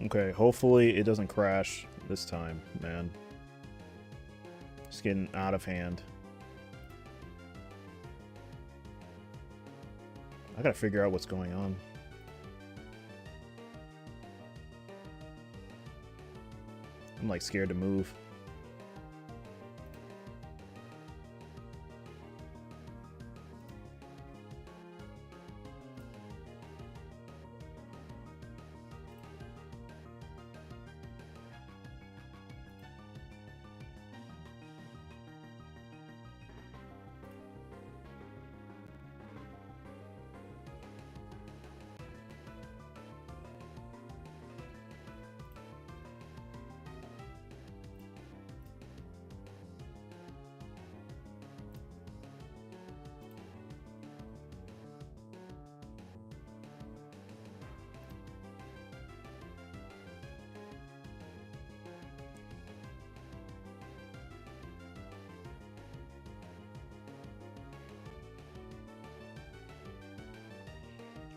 Okay, hopefully it doesn't crash this time, man. It's getting out of hand. I gotta figure out what's going on. I'm like scared to move.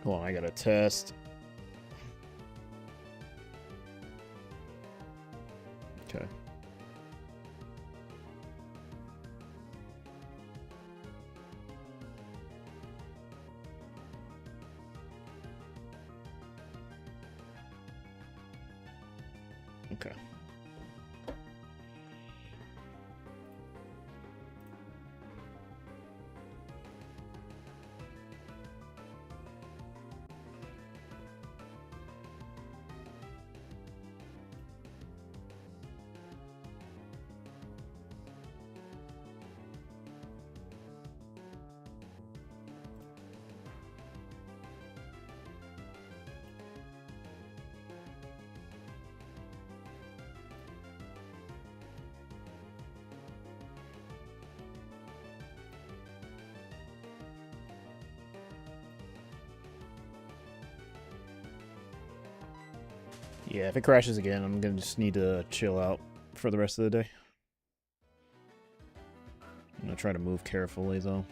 Hold on, I gotta test. Okay. Okay. Yeah, if it crashes again, I'm gonna just need to chill out for the rest of the day. I'm gonna try to move carefully, though.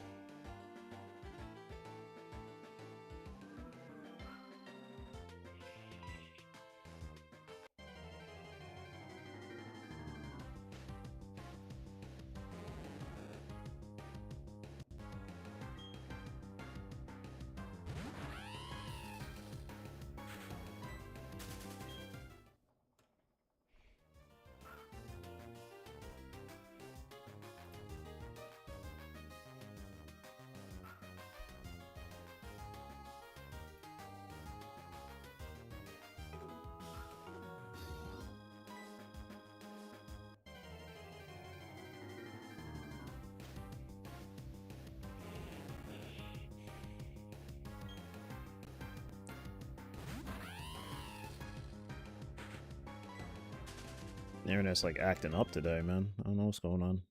The internet's like acting up today, man. I don't know what's going on.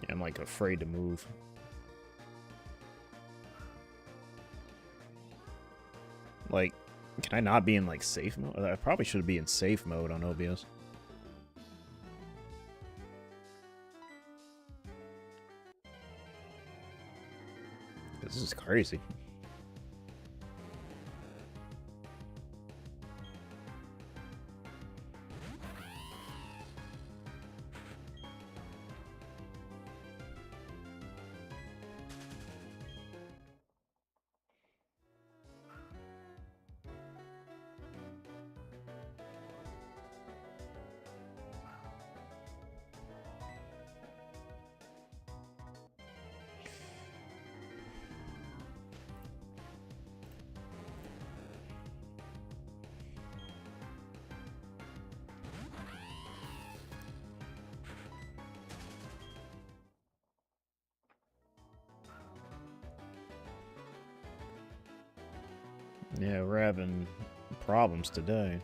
Yeah, I'm like afraid to move. Like, can I not be in like safe mode? I probably should be in safe mode on OBS. This is crazy. Yeah, we're having problems today.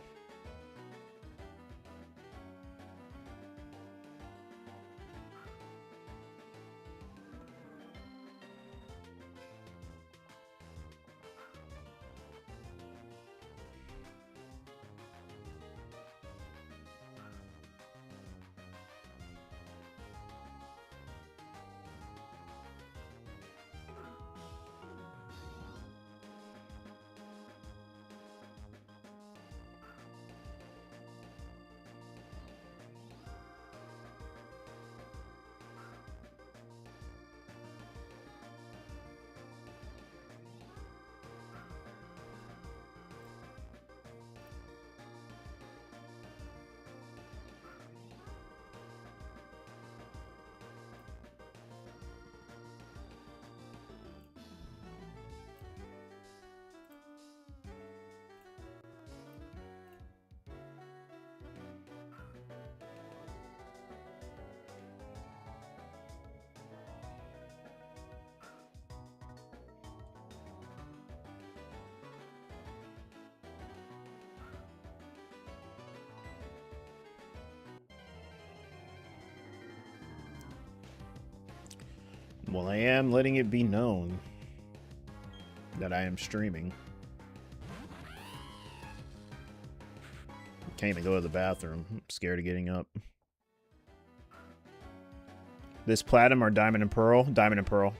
Well, I am letting it be known that I am streaming. Can't even go to the bathroom. I'm scared of getting up. This platinum or diamond and pearl? Diamond and pearl.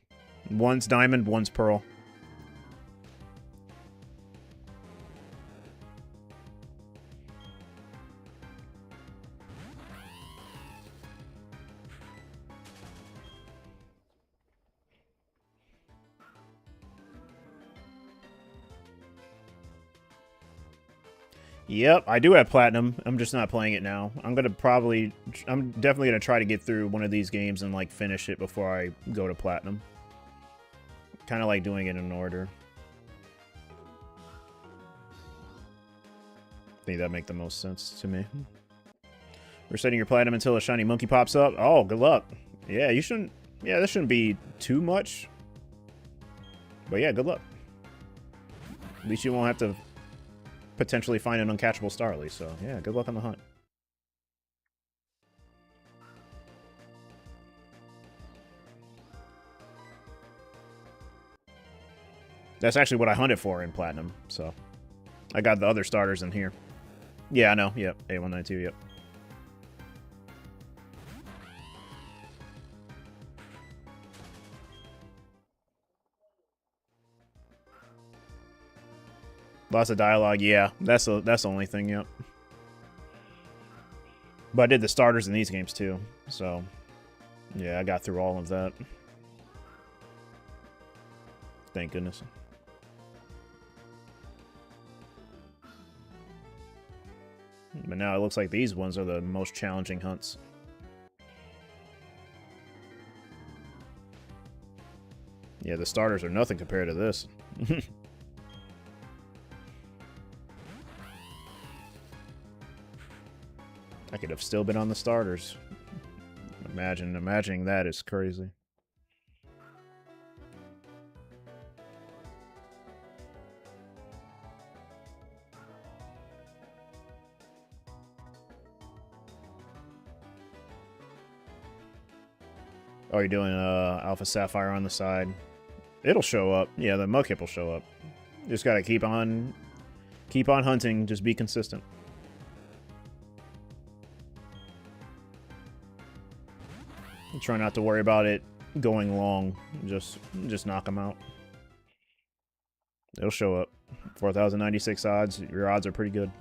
One's diamond, one's pearl. Yep, I do have platinum. I'm just not playing it now. I'm definitely gonna try to get through one of these games and like finish it before I go to platinum. Kind of like doing it in order. I think that'd make the most sense to me. Resetting your platinum until a shiny monkey pops up. Oh, good luck. Yeah, you shouldn't. Yeah, this shouldn't be too much. But yeah, good luck. At least you won't have to potentially find an uncatchable Starly, so yeah, good luck on the hunt. That's actually what I hunted for in Platinum, so I got the other starters in here. Yeah, I know, yep, A192, yep. Lots of dialogue, yeah, that's the only thing, yep. But I did the starters in these games too, so yeah, I got through all of that. Thank goodness. But now it looks like these ones are the most challenging hunts. Yeah, the starters are nothing compared to this. I could have still been on the starters. Imagining that is crazy. Oh, you're doing Alpha Sapphire on the side. It'll show up. Yeah, the Mudkip will show up. Just gotta keep on hunting. Just be consistent. Try not to worry about it going long. Just knock them out. It'll show up. 4,096 odds. Your odds are pretty good.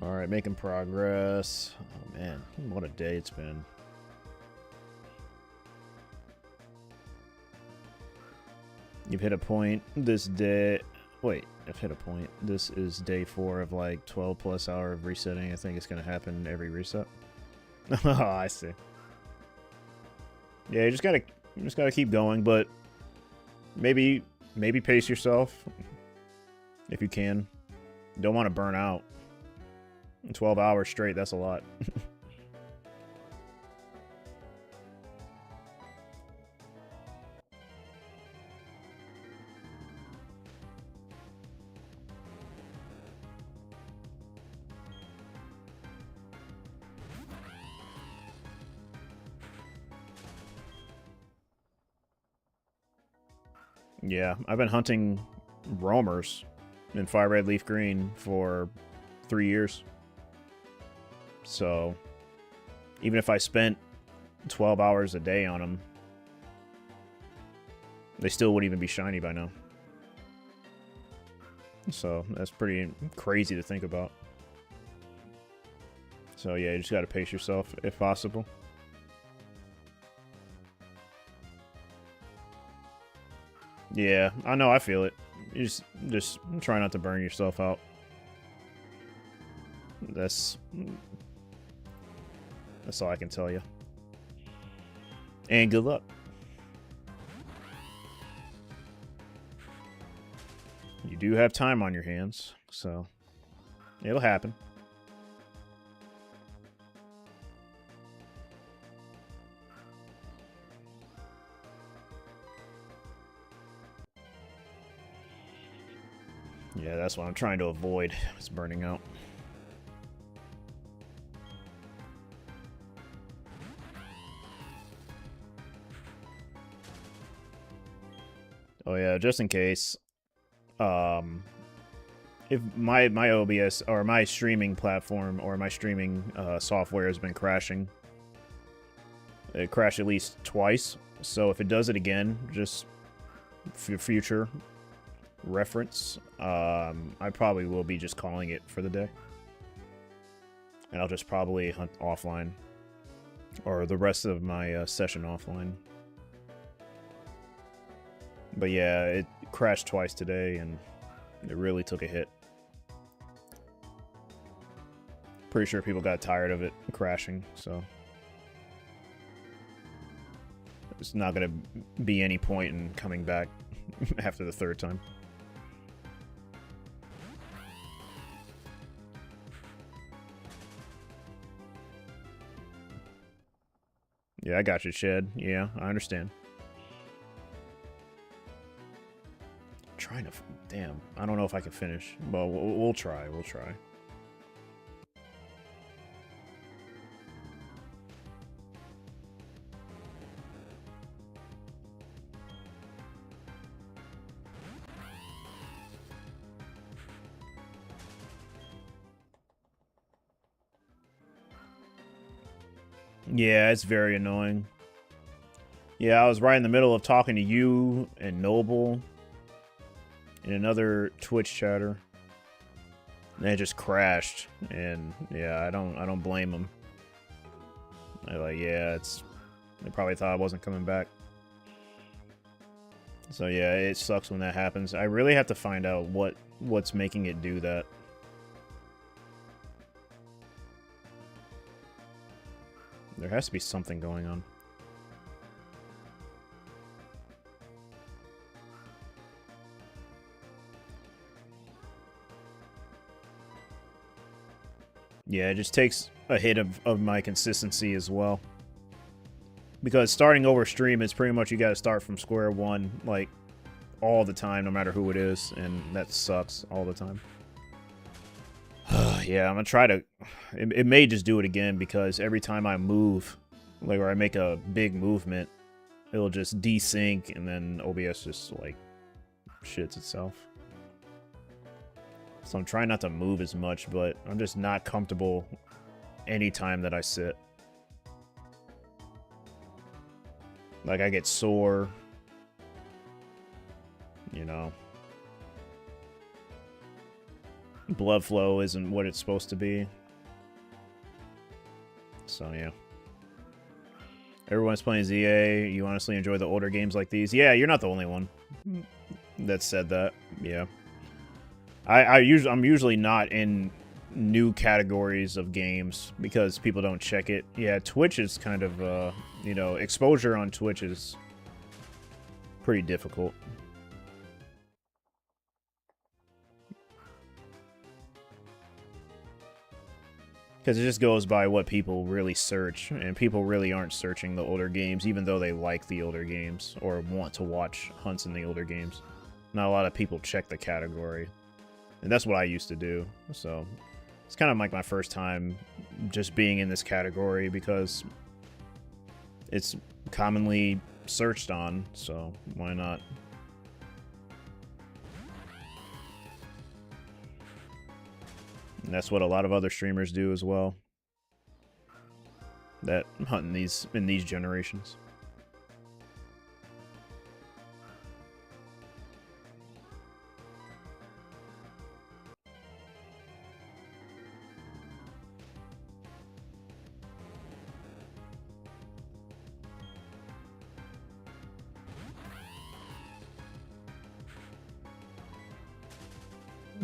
Alright, making progress. Oh man, what a day it's been. You've hit a point this day. Wait, I've hit a point. This is day 4 of like 12 plus hour of resetting. I think it's gonna happen every reset. Oh, I see. Yeah, you just gotta keep going, but maybe pace yourself if you can. You don't want to burn out. 12 hours straight, that's a lot. Yeah, I've been hunting roamers in Fire Red Leaf Green for 3 years. So, even if I spent 12 hours a day on them, they still wouldn't even be shiny by now. So, that's pretty crazy to think about. So, yeah, you just gotta pace yourself if possible. Yeah, I know, I feel it. You just try not to burn yourself out. That's all I can tell you. And good luck. You do have time on your hands, so it'll happen. Yeah, that's what I'm trying to avoid. It's burning out. Oh yeah, just in case. If my OBS or my streaming platform or my streaming software has been crashing, it crashed at least twice. So if it does it again, just for future reference, I probably will be just calling it for the day, and I'll just probably hunt offline or the rest of my session offline. But yeah, it crashed twice today, and it really took a hit. Pretty sure people got tired of it crashing, so there's not gonna be any point in coming back after the third time. Yeah, I got you, Shed. Yeah, I understand. Trying to... Damn, I don't know if I can finish. But we'll try, we'll try. Yeah, it's very annoying. Yeah, I was right in the middle of talking to you and Noble and another Twitch chatter, and it just crashed. And yeah, I don't blame them. They're like, yeah, they probably thought I wasn't coming back. So yeah, it sucks when that happens. I really have to find out what's making it do that. There has to be something going on. Yeah, it just takes a hit of my consistency as well. Because starting over stream is pretty much you gotta start from square one, like, all the time, no matter who it is, and that sucks all the time. Yeah, I'm gonna try to... It may just do it again, because every time I move, like, or I make a big movement, it'll just desync, and then OBS just, like, shits itself. So I'm trying not to move as much, but I'm just not comfortable anytime that I sit. Like, I get sore, you know. Blood flow isn't what it's supposed to be. So, yeah. Everyone's playing ZA. You honestly enjoy the older games like these? Yeah, you're not the only one that said that. Yeah. I'm usually not in new categories of games because people don't check it. Yeah, Twitch is kind of, you know, exposure on Twitch is pretty difficult. Because it just goes by what people really search, and people really aren't searching the older games, even though they like the older games or want to watch hunts in the older games. Not a lot of people check the category. And that's what I used to do, so it's kind of like my first time just being in this category because it's commonly searched on, so why not? And that's what a lot of other streamers do as well, that hunt in these generations.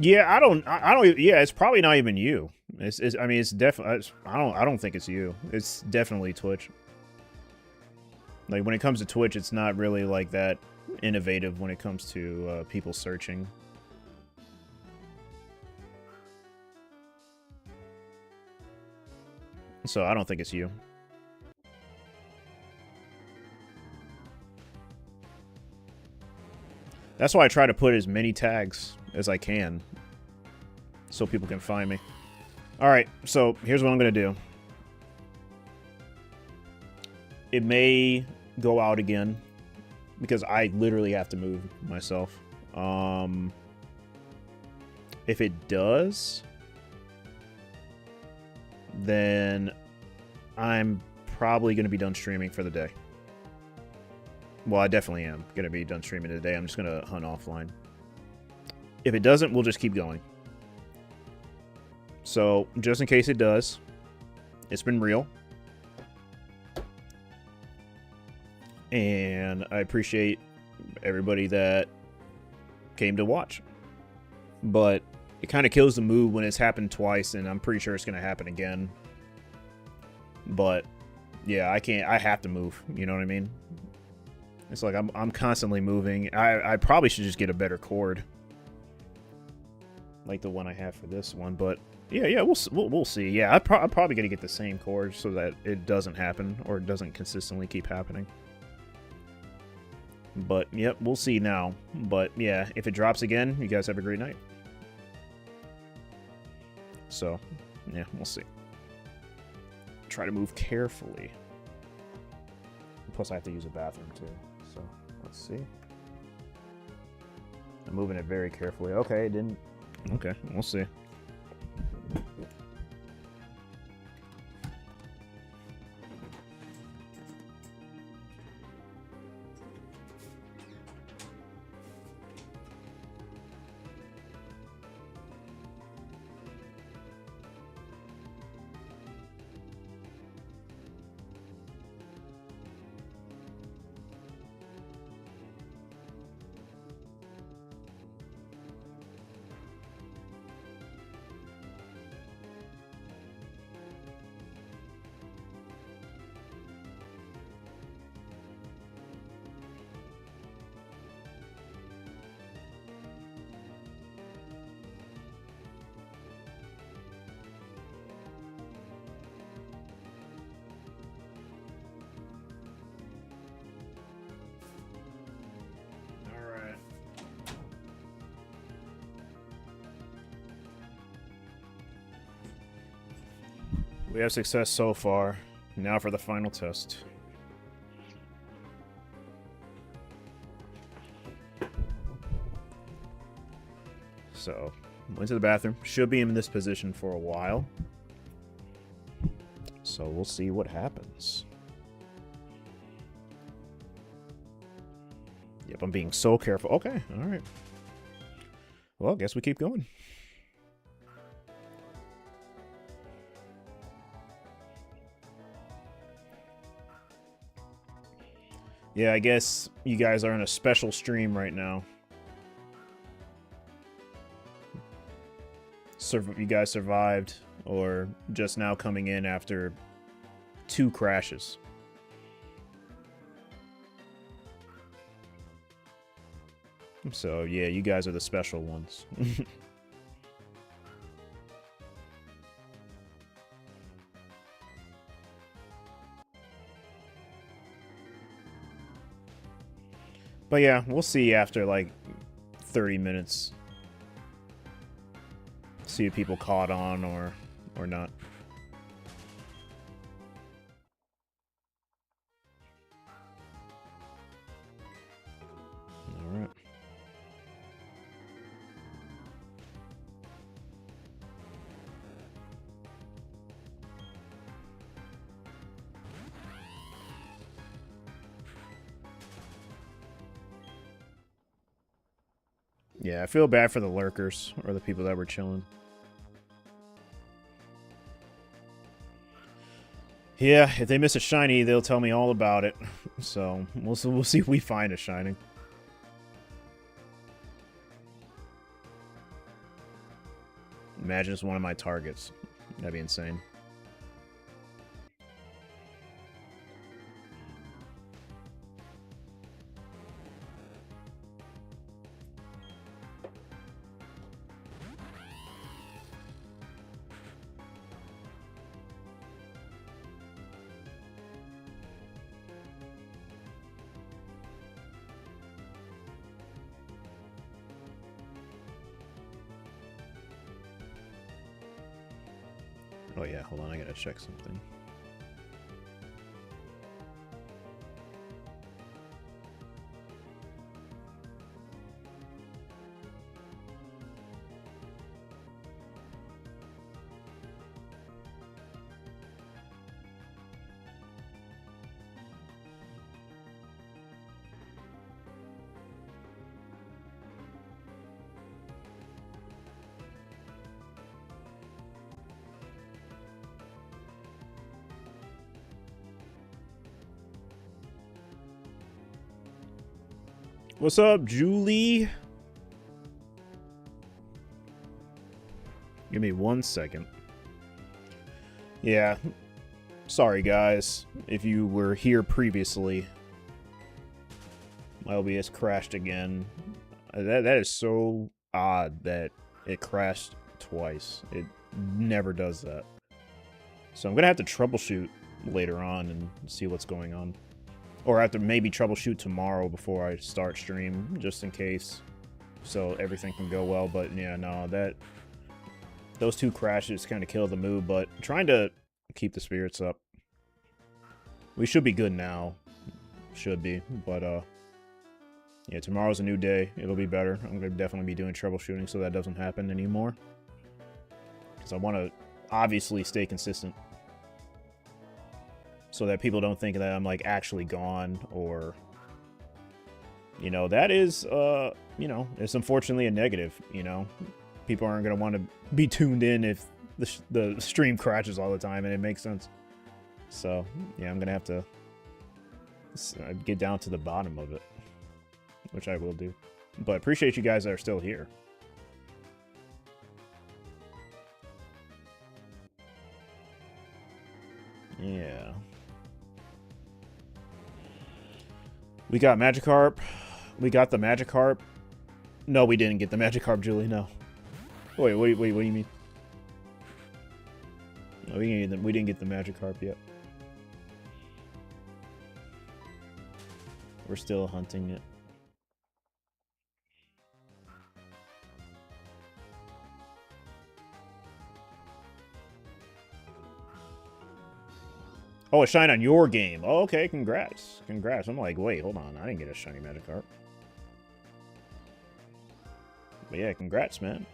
Yeah, I don't. Yeah, it's probably not even you. I mean, it's definitely. I don't think it's you. It's definitely Twitch. Like when it comes to Twitch, it's not really like that innovative when it comes to people searching. So I don't think it's you. That's why I try to put as many tags as I can so people can find me. Alright, so here's what I'm going to do. It may go out again because I literally have to move myself. If it does, then I'm probably going to be done streaming for the day. Well, I definitely am going to be done streaming today. I'm just going to hunt offline. If it doesn't, we'll just keep going. So, just in case it does, it's been real. And I appreciate everybody that came to watch. But it kind of kills the mood when it's happened twice, and I'm pretty sure it's going to happen again. But, yeah, I have to move. You know what I mean? It's like I'm constantly moving. I probably should just get a better cord, like the one I have for this one. But yeah, we'll see. Yeah, I'm probably gonna get the same cord so that it doesn't happen or it doesn't consistently keep happening. But yep, we'll see now. But yeah, if it drops again, you guys have a great night. So yeah, we'll see. Try to move carefully. Plus, I have to use a bathroom too. So, let's see. I'm moving it very carefully. Okay, it didn't. Okay, we'll see. We have success so far. Now for the final test. So, went to the bathroom. Should be in this position for a while. So we'll see what happens. Yep, I'm being so careful. Okay, alright. Well, I guess we keep going. Yeah, I guess you guys are in a special stream right now. You guys survived, or just now coming in after 2 crashes. So, yeah, you guys are the special ones. But yeah, we'll see after like 30 minutes. See if people caught on or not. All right. Yeah, I feel bad for the lurkers, or the people that were chilling. Yeah, if they miss a shiny, they'll tell me all about it. So, we'll see if we find a shiny. Imagine it's one of my targets. That'd be insane. Oh yeah, hold on, I gotta check something. What's up, Julie? Give me 1 second. Yeah. Sorry, guys. If you were here previously, my OBS crashed again. That is so odd that it crashed twice. It never does that. So I'm going to have to troubleshoot later on and see what's going on. Or I have to maybe troubleshoot tomorrow before I start stream, just in case, so everything can go well. But yeah, no, those two crashes kind of kill the mood, but I'm trying to keep the spirits up. We should be good now. Should be, but yeah, tomorrow's a new day. It'll be better. I'm going to definitely be doing troubleshooting so that doesn't happen anymore. Because I want to obviously stay consistent, so that people don't think that I'm, like, actually gone, or, you know, that is, you know, it's unfortunately a negative, you know? People aren't going to want to be tuned in if the stream crashes all the time, and it makes sense. So, yeah, I'm going to have to get down to the bottom of it, which I will do. But appreciate you guys that are still here. Yeah. We got Magikarp. We got the Magikarp. No, we didn't get the Magikarp, Julie. No. Wait, what do you mean? No, we didn't get the Magikarp yet. We're still hunting it. Oh, a shine on your game. Oh, okay, congrats. Congrats. I'm like, wait, hold on. I didn't get a shiny Magikarp. But yeah, congrats, man.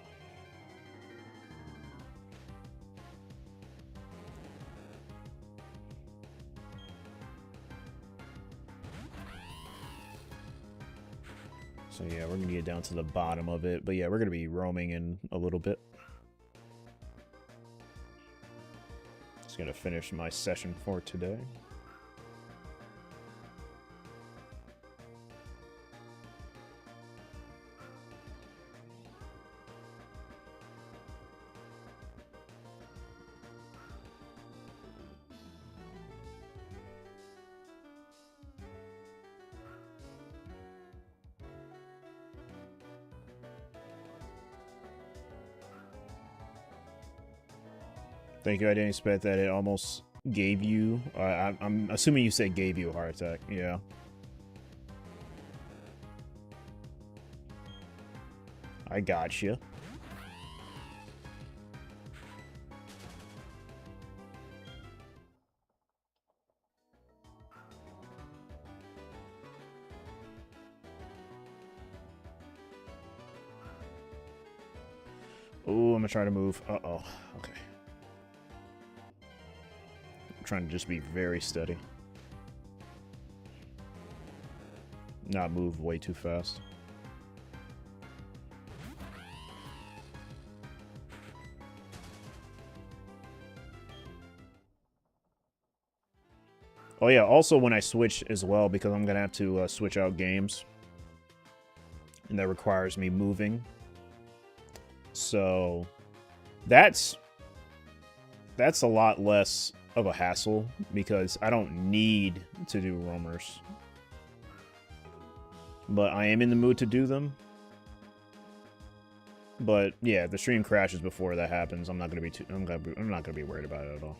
So yeah, we're going to get down to the bottom of it. But yeah, we're going to be roaming in a little bit. Just going to finish my session for today. Thank you. I didn't expect that. It almost gave you... I'm assuming you said gave you a heart attack. Yeah. I got you. Oh, I'm gonna try to move. Uh-oh. Okay. Trying to just be very steady. Not move way too fast. Oh yeah, also when I switch as well, because I'm gonna have to switch out games. And that requires me moving. So That's a lot less of a hassle because I don't need to do roamers. But I am in the mood to do them. But yeah, if the stream crashes before that happens, I'm not gonna be I'm not gonna be worried about it at all.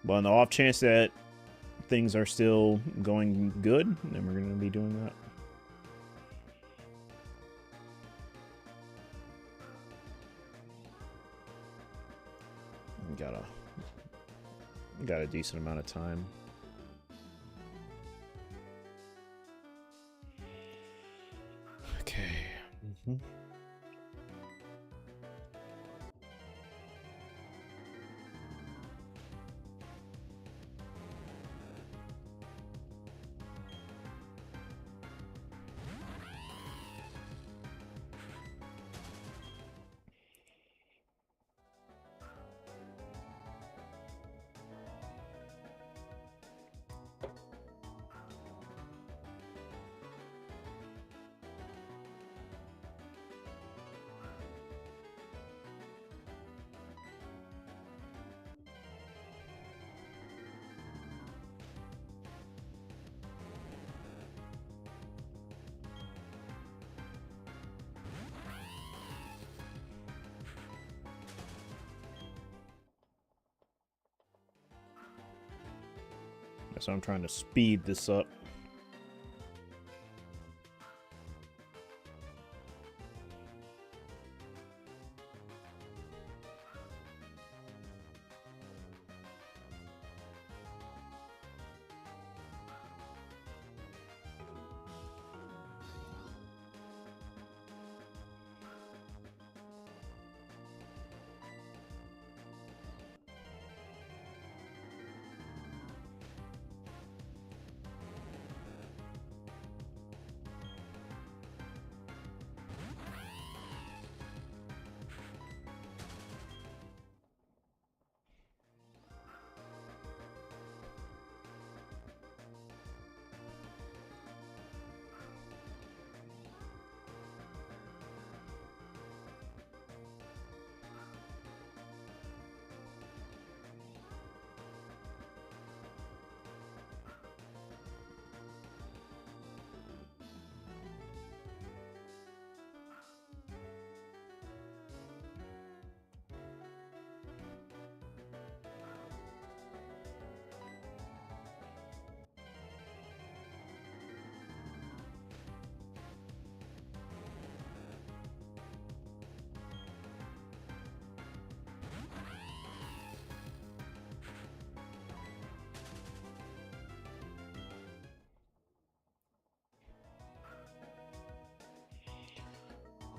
But on the off chance that things are still going good, then we're gonna be doing that. Got a decent amount of time. Okay. Mm-hmm. So I'm trying to speed this up.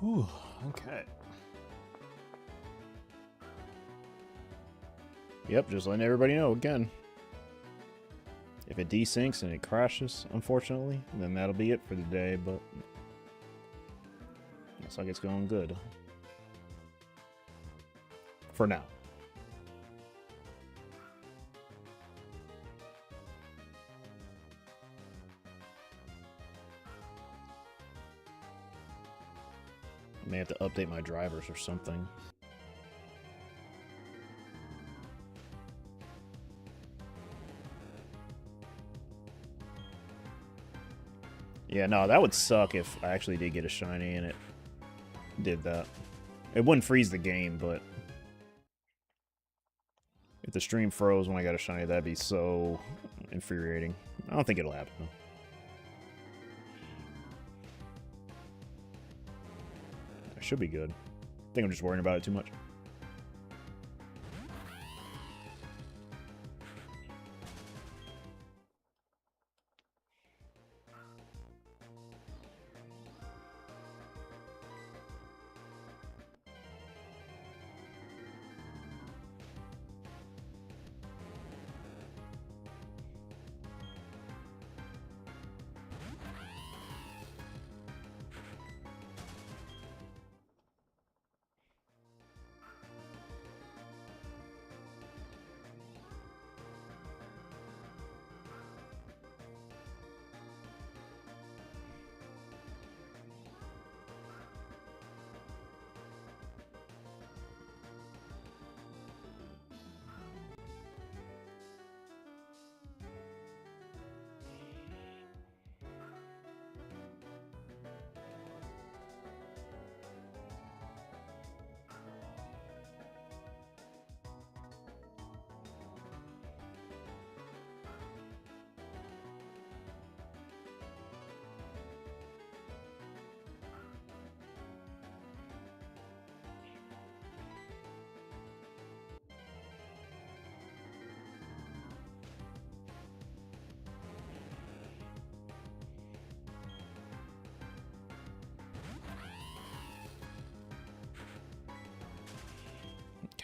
Ooh, okay. Yep, just letting everybody know again. If it desyncs and it crashes, unfortunately, then that'll be it for the day, but looks like it's going good. For now. I may have to update my drivers or something. Yeah, no, that would suck if I actually did get a shiny and it did that. It wouldn't freeze the game, but if the stream froze when I got a shiny, that'd be so infuriating. I don't think it'll happen, though. I should be good. I think I'm just worrying about it too much.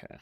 Okay.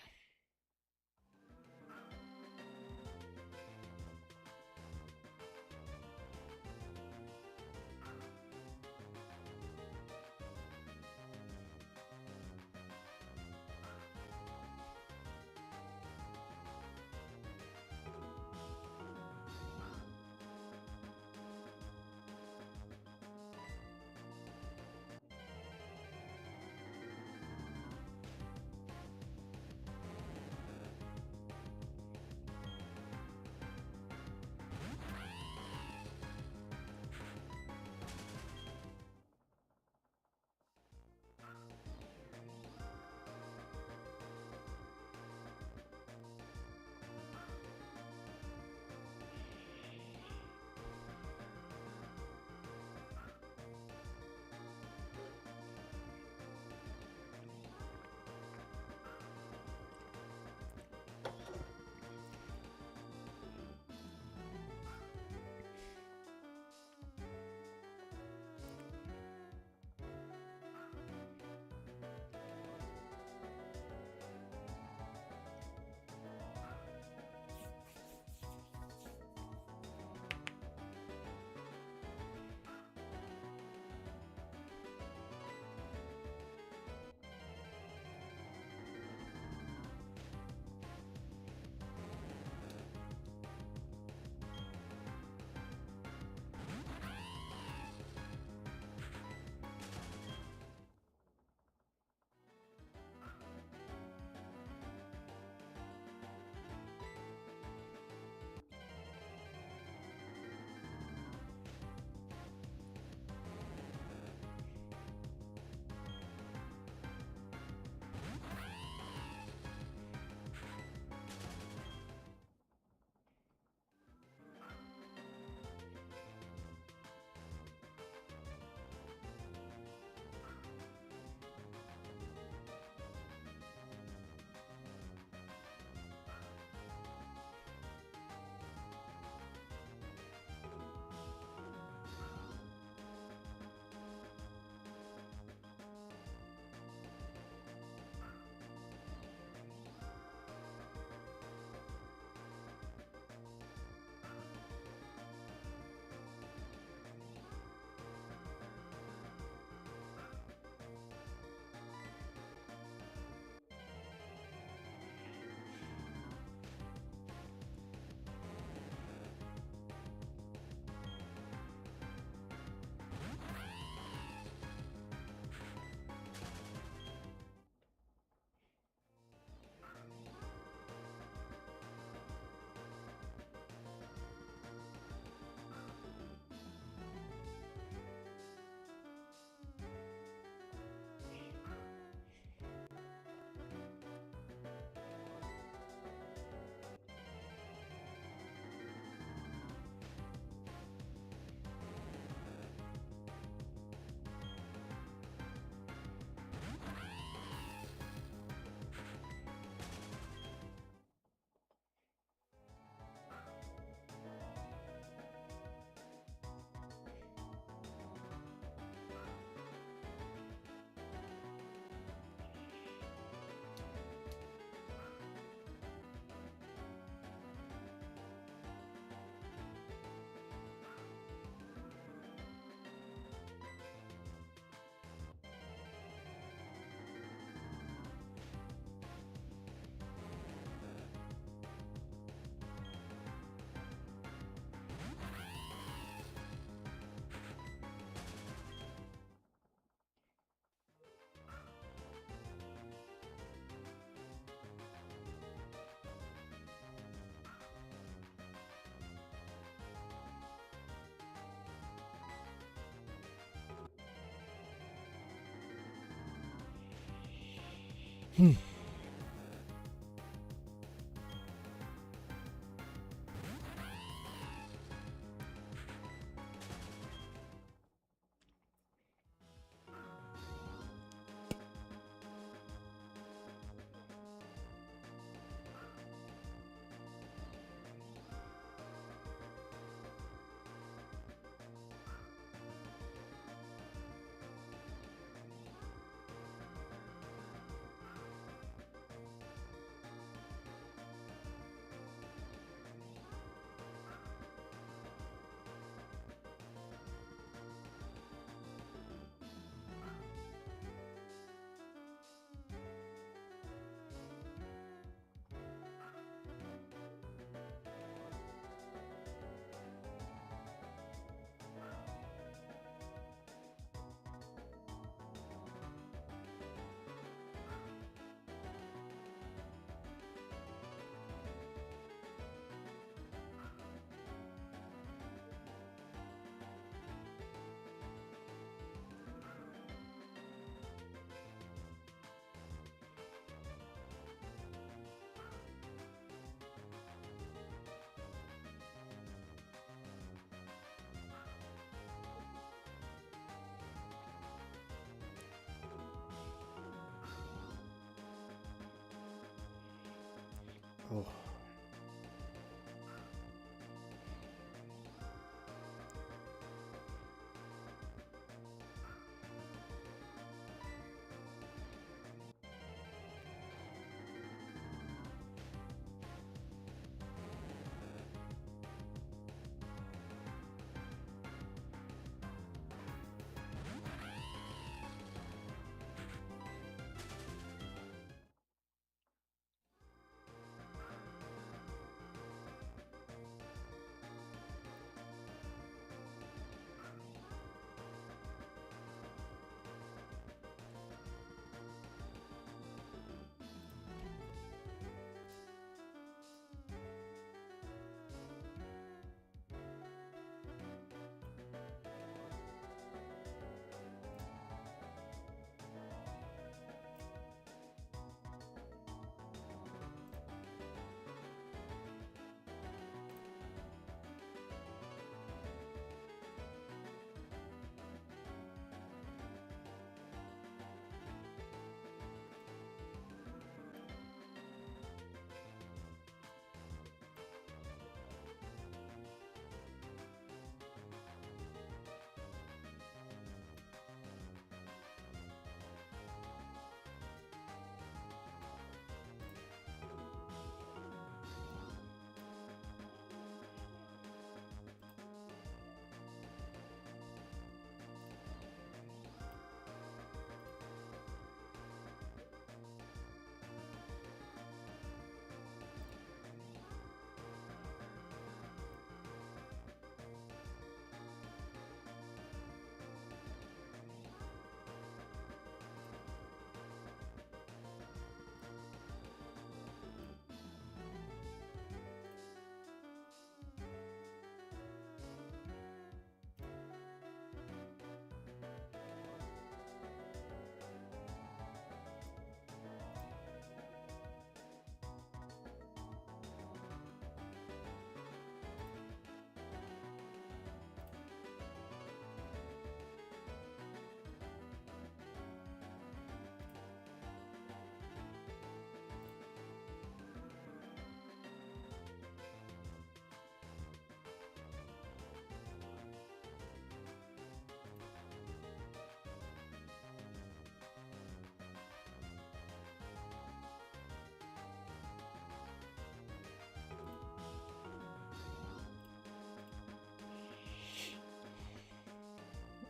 Oh.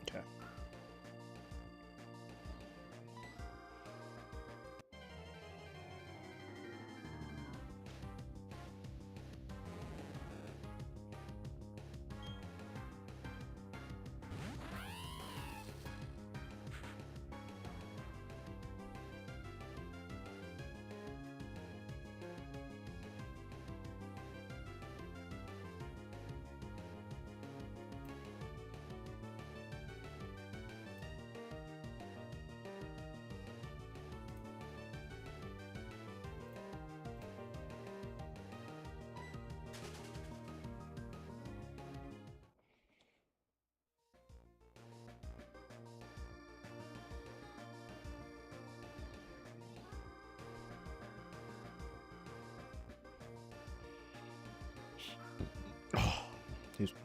Okay. Oh, excuse me.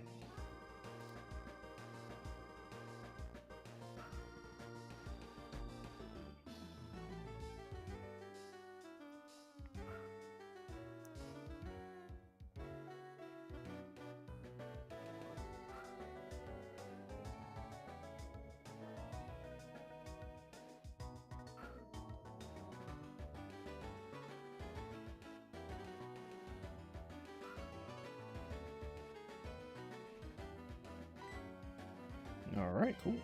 All right, cool.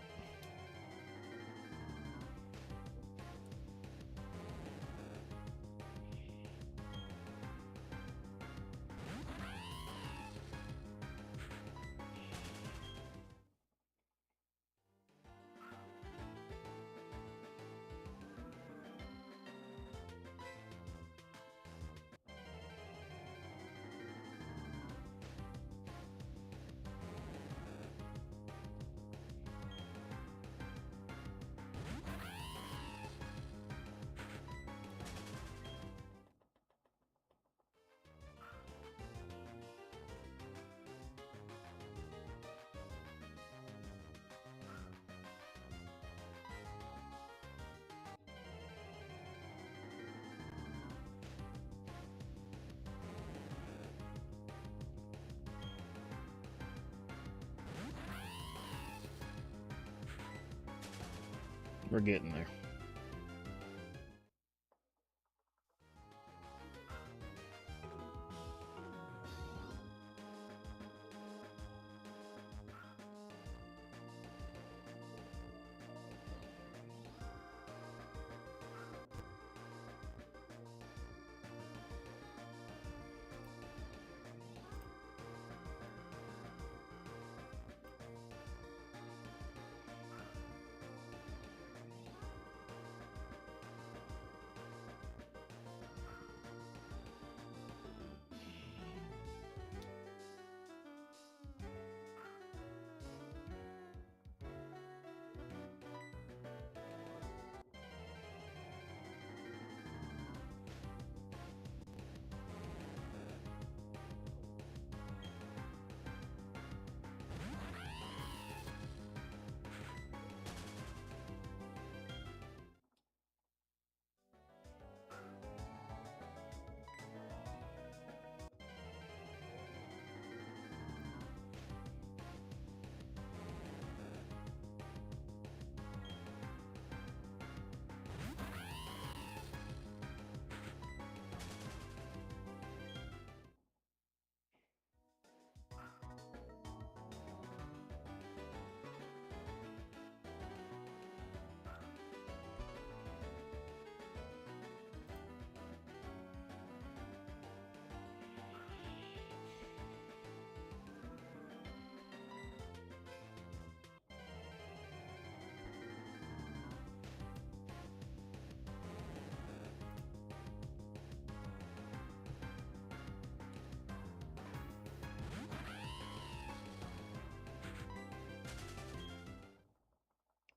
We're getting there.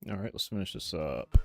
All right, let's finish this up.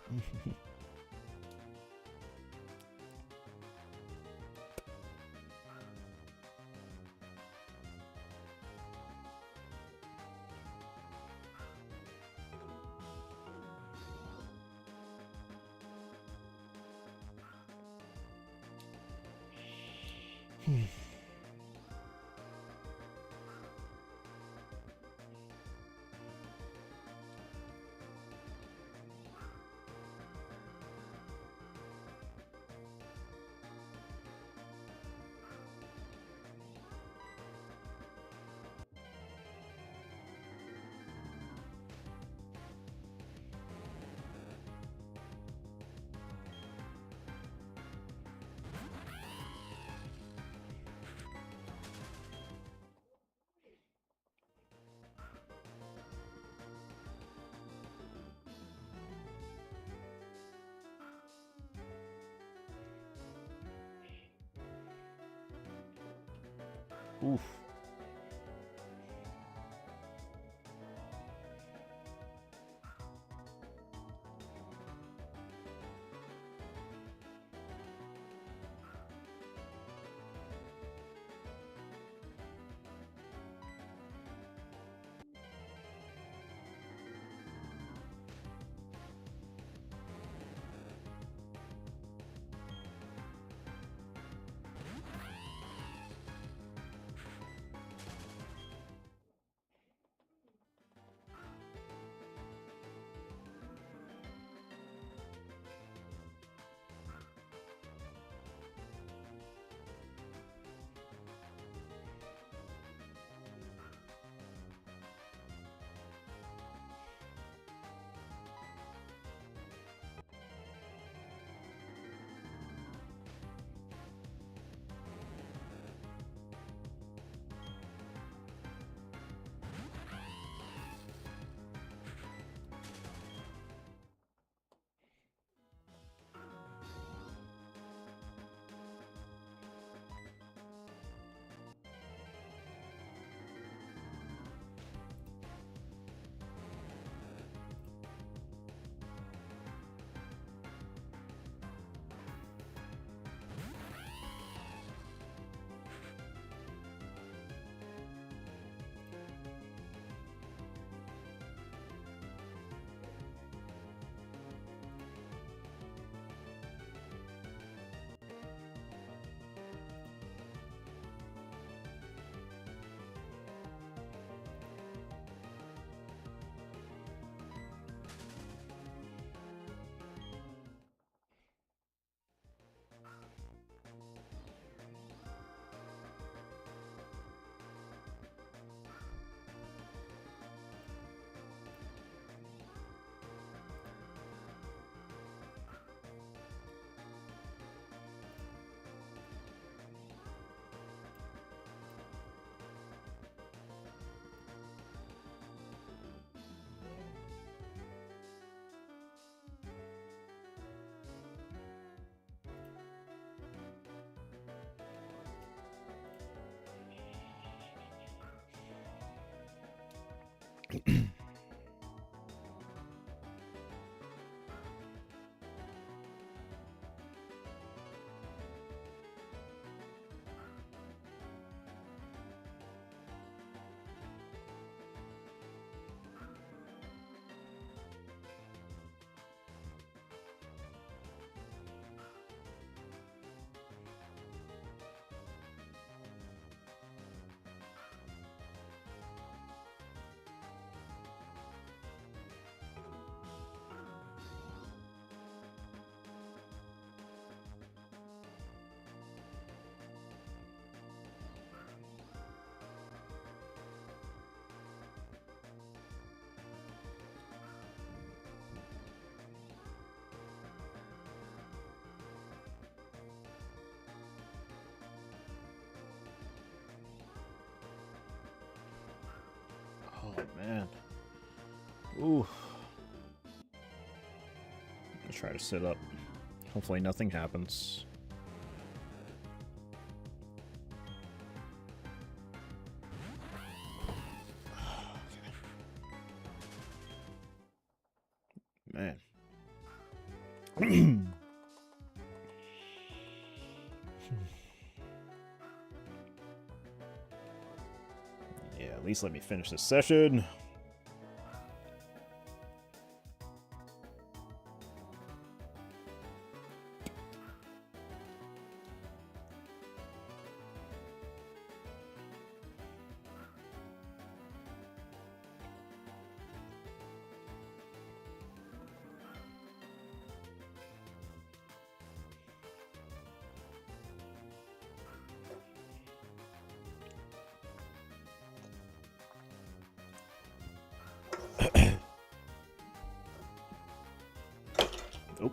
Oof. Oh, man. Ooh. I'll try to sit up. Hopefully nothing happens. Man. Yeah, at least let me finish this session. Oh.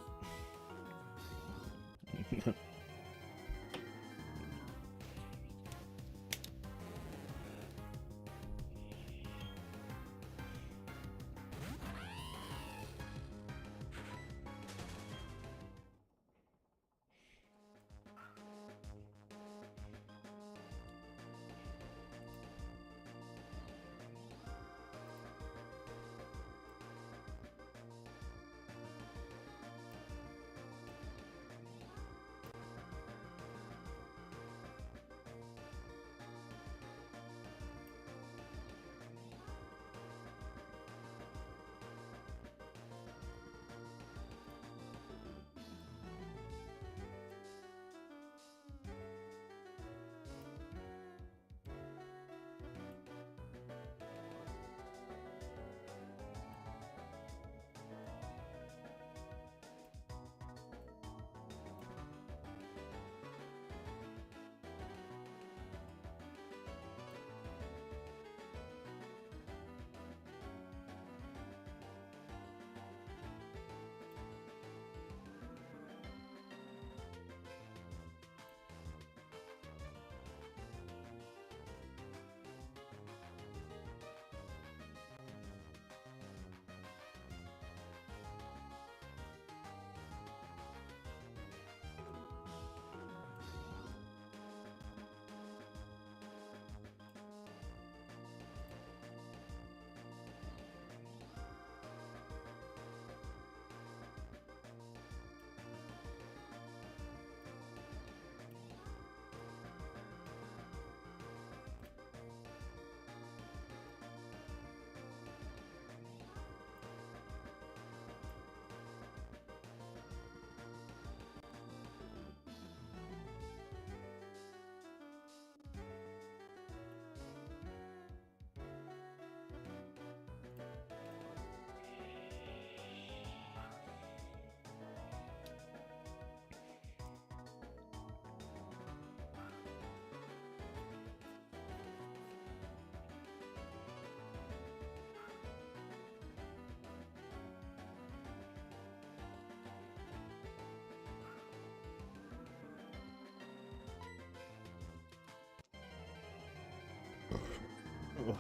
Ugh.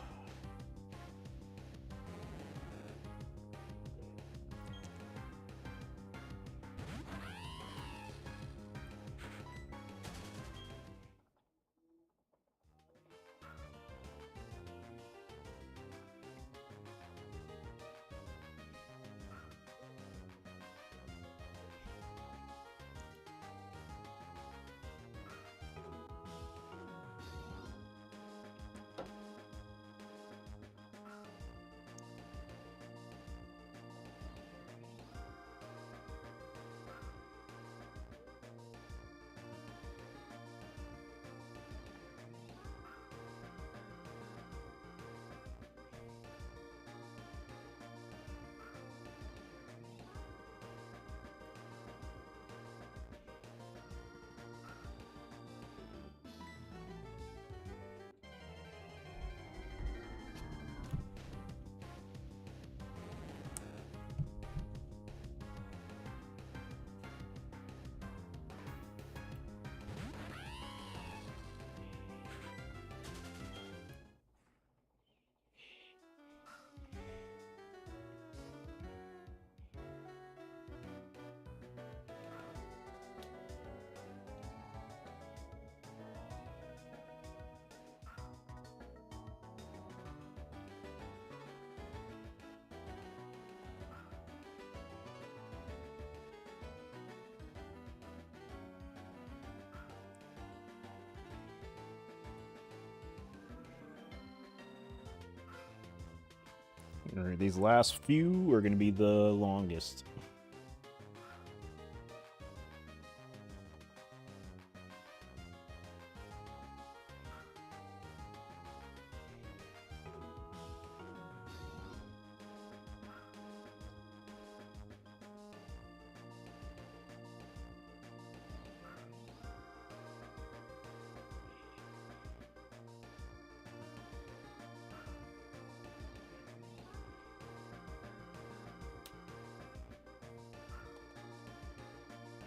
Alright, these last few are going to be the longest.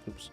Oops.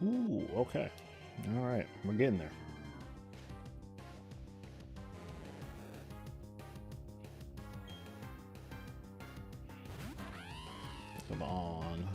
Ooh, okay. All right, we're getting there. Come on.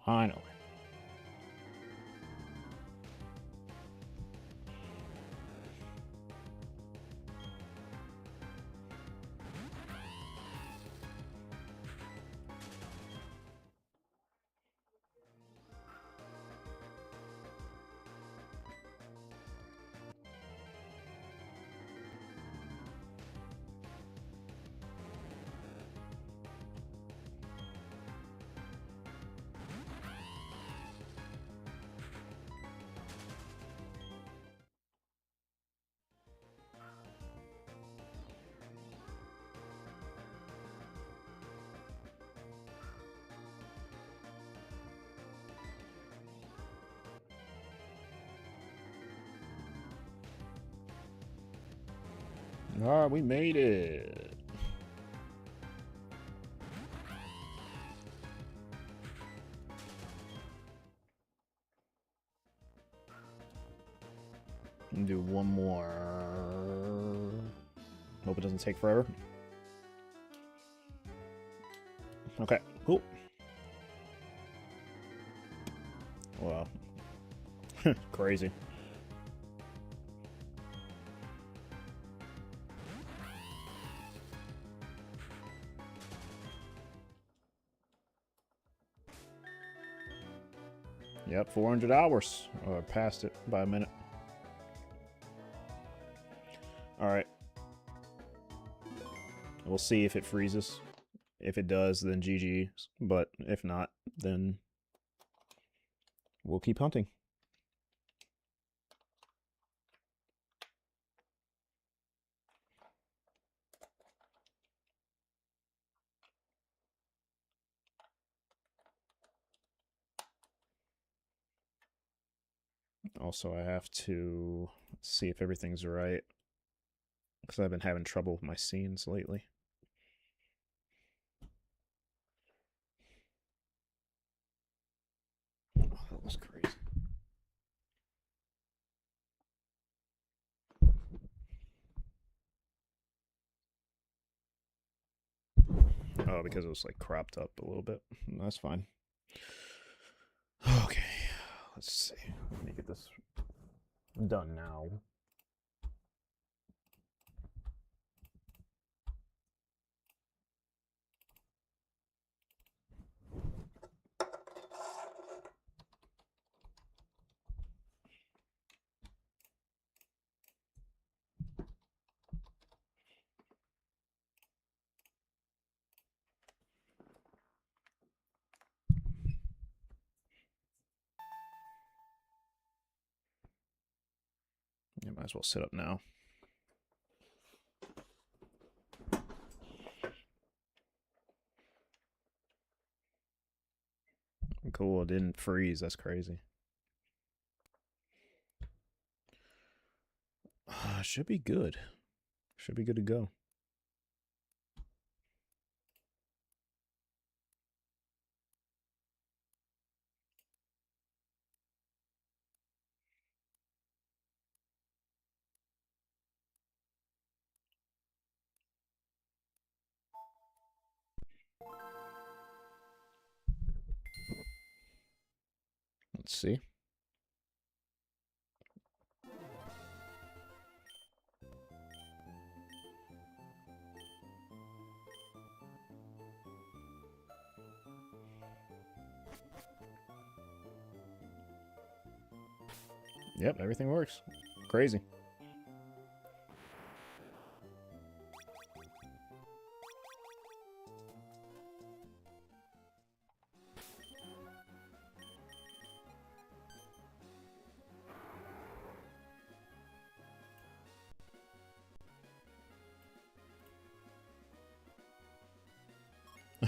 Finally. Alright, we made it. Do one more. Hope it doesn't take forever. Okay, cool. Wow. Crazy. Yep, 400 hours. Or past it by a minute. Alright. We'll see if it freezes. If it does, then GG. But if not, then we'll keep hunting. Also, I have to see if everything's right, because I've been having trouble with my scenes lately. Oh, that was crazy. Oh, because it was like cropped up a little bit. That's fine. Okay, let's see. Let me get this done now. You might as well sit up now. Cool, it didn't freeze. That's crazy. Should be good. Should be good to go. Let's see. Yep, everything works. Crazy.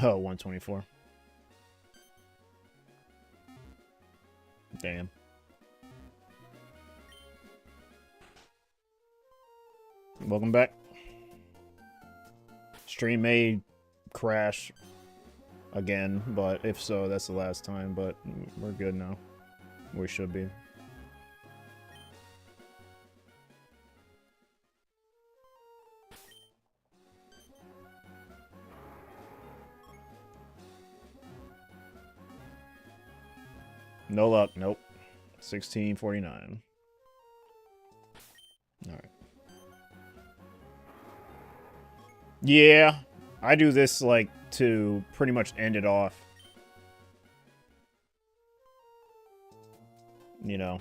Oh, 124. Damn. Welcome back. Stream may crash again, but if so, that's the last time, but we're good now. We should be. No luck. Nope. 1649. Alright. Yeah. I do this, like, to pretty much end it off. You know.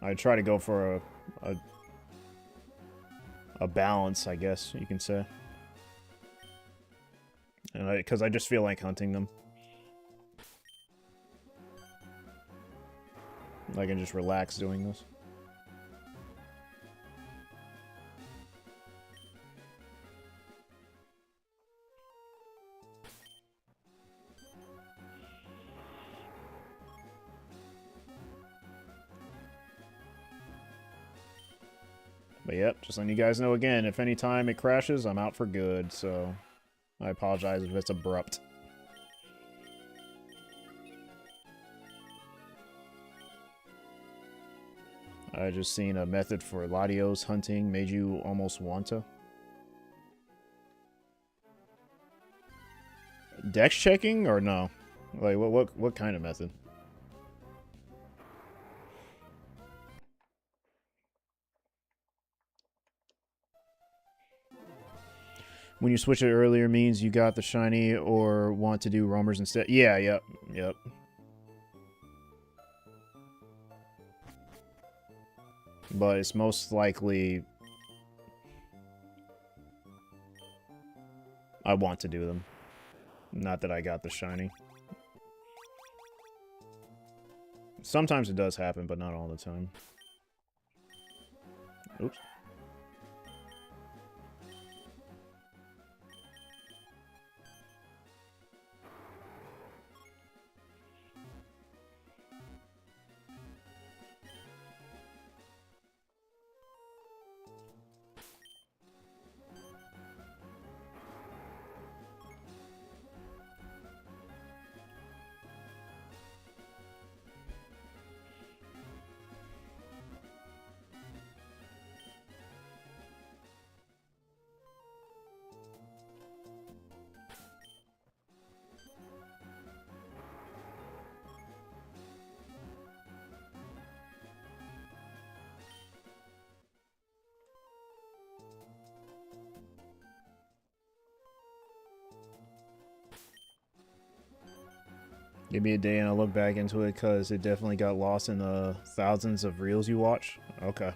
I try to go for a balance, I guess you can say. And because I just feel like hunting them. I can just relax doing this. But yep, just letting you guys know again, if any time it crashes, I'm out for good, so I apologize if it's abrupt. I just seen a method for Latios hunting made you almost want to. Dex checking or no? Like what kind of method? When you switch it earlier means you got the shiny or want to do roamers instead. Yeah, yep. But it's most likely I want to do them. Not that I got the shiny. Sometimes it does happen, but not all the time. Oops. Give me a day and I'll look back into it because it definitely got lost in the thousands of reels you watch. Okay.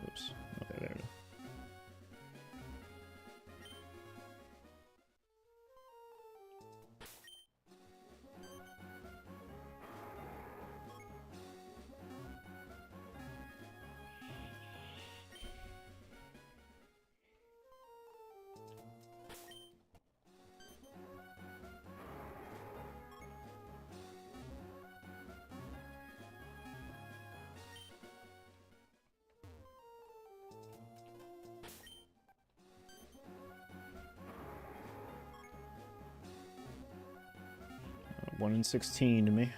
Oops. Okay, there we go. One in 16 to me.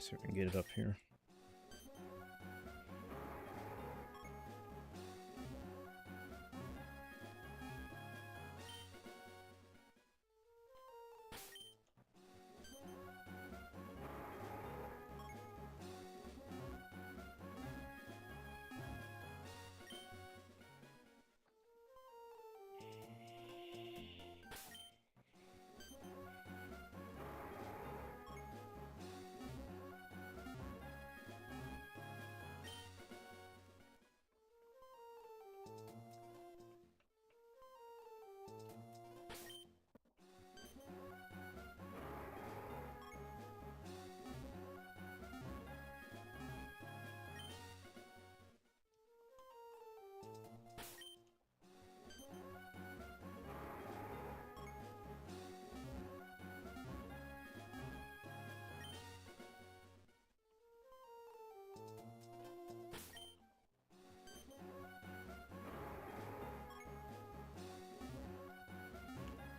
See if we can get it up here.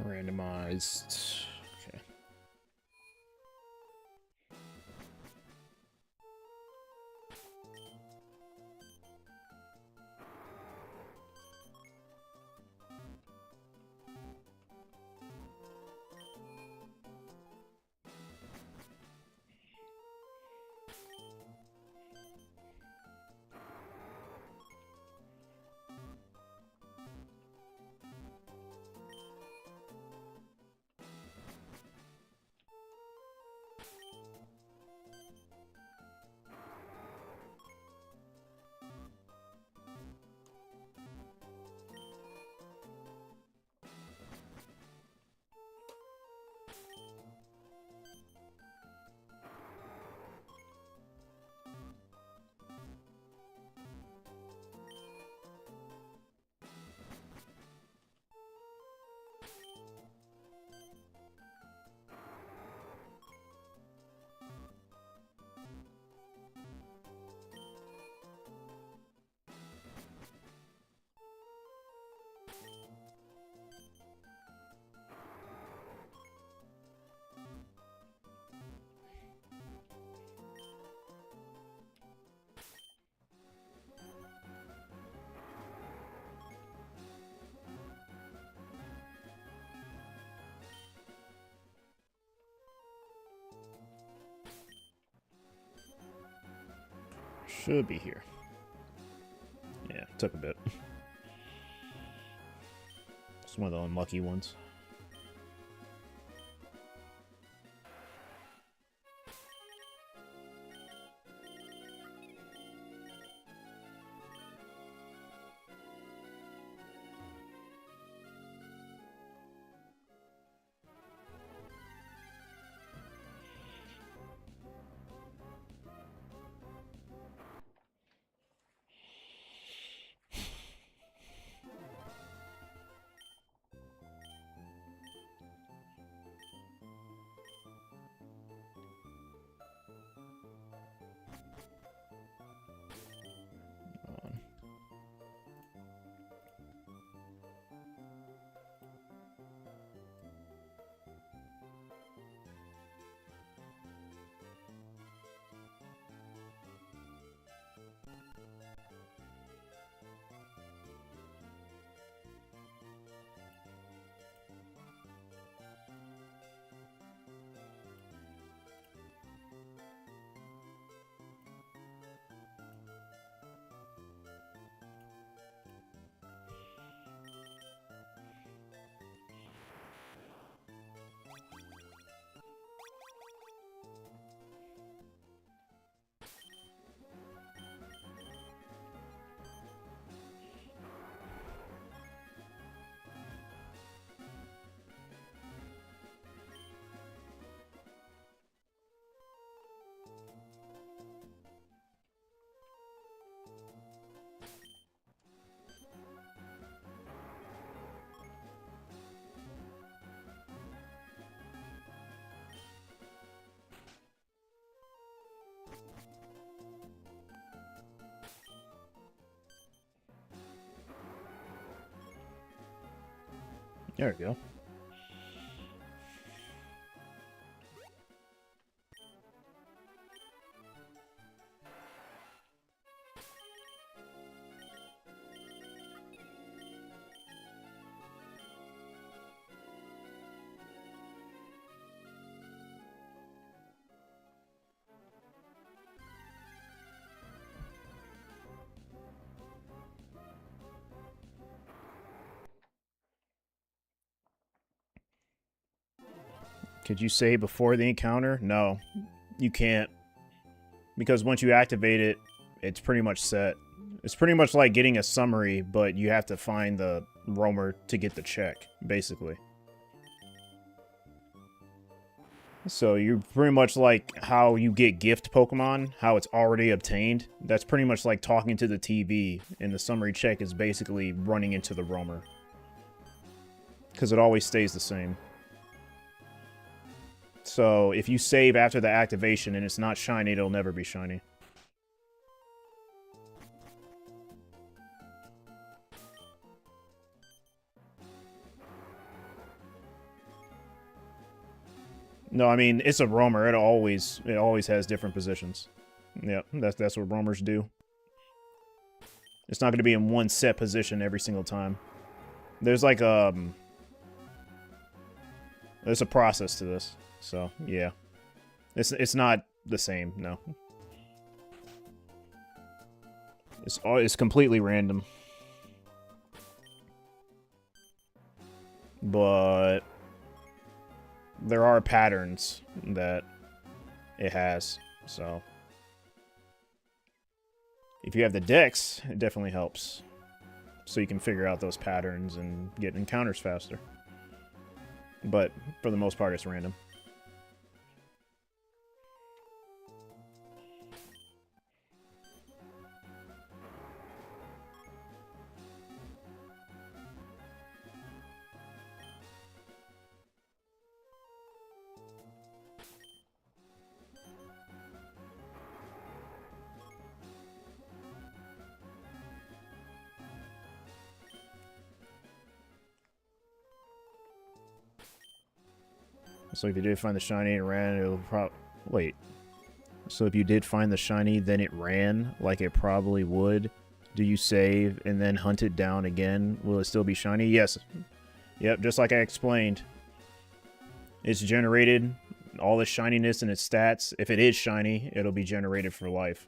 Randomized. Okay. Should be here. Yeah, took a bit. It's one of the unlucky ones. There we go. Could you save before the encounter? No, you can't. Because once you activate it, it's pretty much set. It's pretty much like getting a summary, but you have to find the roamer to get the check, basically. So you're pretty much like how you get gift Pokemon, how it's already obtained. That's pretty much like talking to the TV, and the summary check is basically running into the roamer. Because it always stays the same. So if you save after the activation and it's not shiny, it'll never be shiny. No, I mean, it's a roamer. It always has different positions. Yep, that's what roamers do. It's not going to be in one set position every single time. There's like there's a process to this. So, yeah. It's not the same, no. It's completely random. But there are patterns that it has, so if you have the dex, it definitely helps. So you can figure out those patterns and get encounters faster. But for the most part, it's random. So if you did find the shiny and ran, it'll wait. So if you did find the shiny, then it ran like it probably would. Do you save and then hunt it down again? Will it still be shiny? Yes. Yep, just like I explained. It's generated all the shininess in its stats. If it is shiny, it'll be generated for life.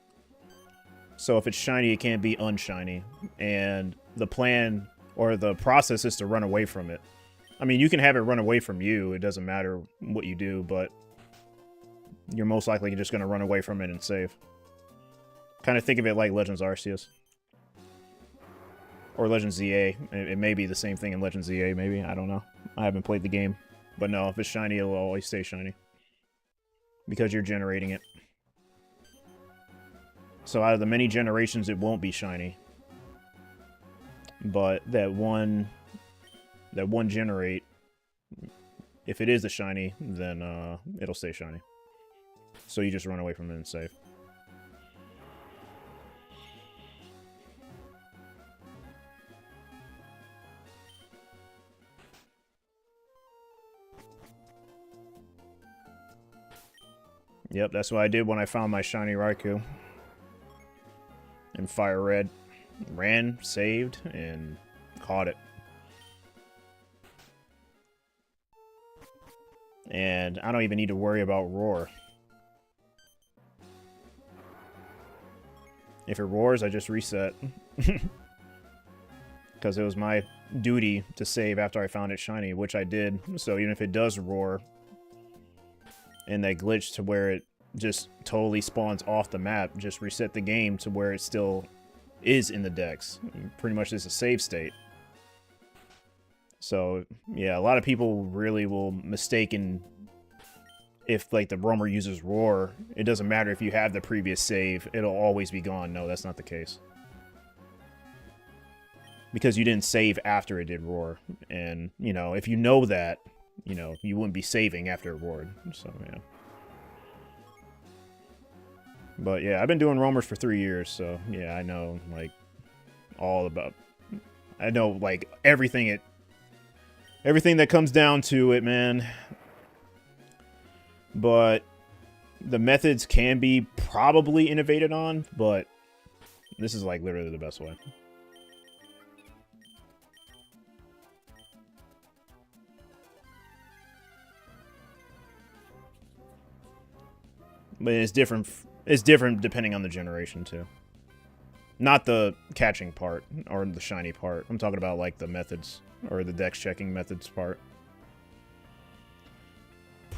So if it's shiny, it can't be unshiny. And the plan or the process is to run away from it. I mean, you can have it run away from you. It doesn't matter what you do, but you're most likely just going to run away from it and save. Kind of think of it like Legends Arceus. Or Legends ZA. It may be the same thing in Legends ZA, maybe. I don't know. I haven't played the game. But no, if it's shiny, it'll always stay shiny. Because you're generating it. So out of the many generations, it won't be shiny. But that one generate, if it is a shiny, then it'll stay shiny. So you just run away from it and save. Yep, that's what I did when I found my shiny Raikou. In Fire Red. Ran, saved, and caught it. And I don't even need to worry about Roar. If it roars, I just reset. Because it was my duty to save after I found it shiny, which I did. So even if it does roar, and they glitch to where it just totally spawns off the map, just reset the game to where it still is in the dex. Pretty much it's a save state. So, yeah, a lot of people really will mistaken if, like, the roamer uses roar. It doesn't matter if you have the previous save. It'll always be gone. No, that's not the case. Because you didn't save after it did roar. And, you know, if you know that, you know, you wouldn't be saving after it roared. So, yeah. But, yeah, I've been doing roamers for 3 years. So, yeah, I know, like, all about... I know, like, everything that comes down to it, man. But the methods can be probably innovated on, but this is like literally the best way. But it's different depending on the generation too. Not the catching part or the shiny part. I'm talking about like the methods or the dex checking methods part.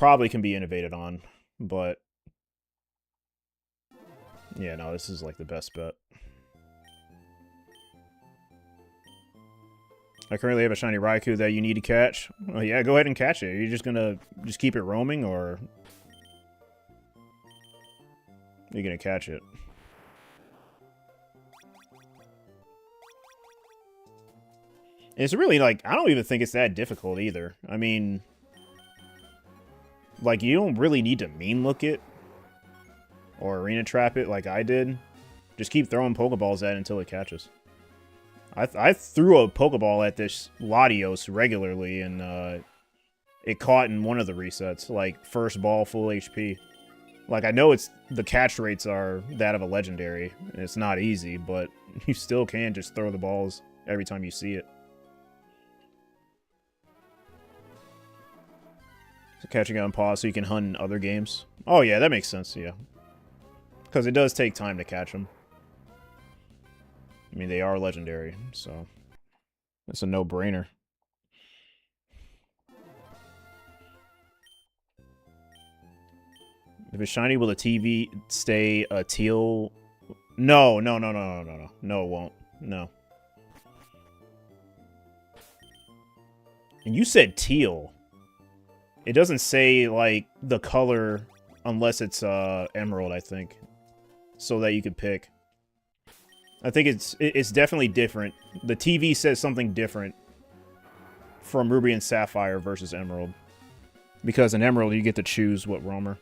probably can be innovated on, but yeah, no, this is like the best bet. I currently have a shiny Raikou that you need to catch. Oh yeah, go ahead and catch it. Are you just gonna keep it roaming, or are you gonna catch it? It's really, like, I don't even think it's that difficult either. I mean, like, you don't really need to mean look it or arena trap it like I did. Just keep throwing Pokeballs at it until it catches. I threw a Pokeball at this Latios regularly, and it caught in one of the resets, like first ball, full HP. Like, I know the catch rates are that of a legendary, and it's not easy, but you still can just throw the balls every time you see it. So catching on pause so you can hunt in other games. Oh yeah, that makes sense, yeah. Because it does take time to catch them. I mean, they are legendary, so it's a no-brainer. If it's shiny, will the TV stay teal? No, no, no, no, no, no, no. No, it won't. No. And you said teal. It doesn't say, like, the color unless it's emerald, I think. So that you could pick. I think it's definitely different. The TV says something different from Ruby and Sapphire versus Emerald. Because in Emerald, you get to choose what roamer.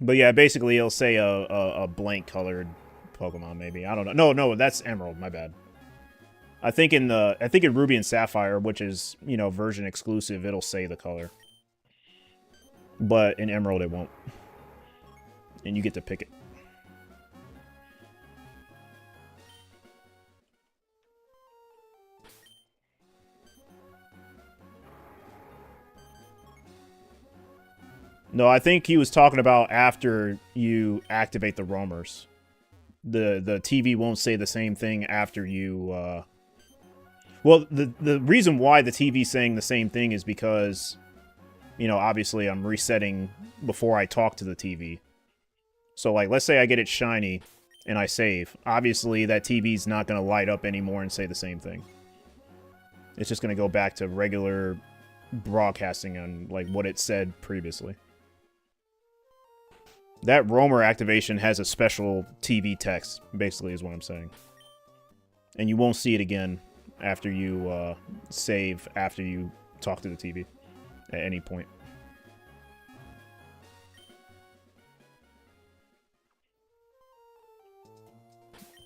But yeah, basically it'll say a blank colored Pokemon, maybe. I don't know. No, that's Emerald, my bad. I think in Ruby and Sapphire, which is, you know, version exclusive, it'll say the color. But in Emerald it won't. And you get to pick it. No, I think he was talking about after you activate the roamers. The TV won't say the same thing after you, Well, the reason why the TV's saying the same thing is because, you know, obviously I'm resetting before I talk to the TV. So, like, let's say I get it shiny and I save. Obviously, that TV's not going to light up anymore and say the same thing. It's just going to go back to regular broadcasting on, like, what it said previously. That roamer activation has a special TV text, basically, is what I'm saying. And you won't see it again after you save, after you talk to the TV at any point.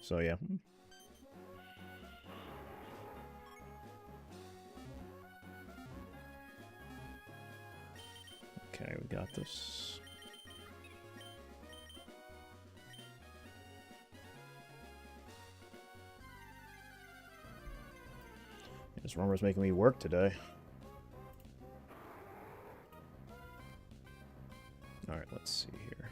So, yeah. Okay, we got this. This rumor's making me work today. Alright, let's see here.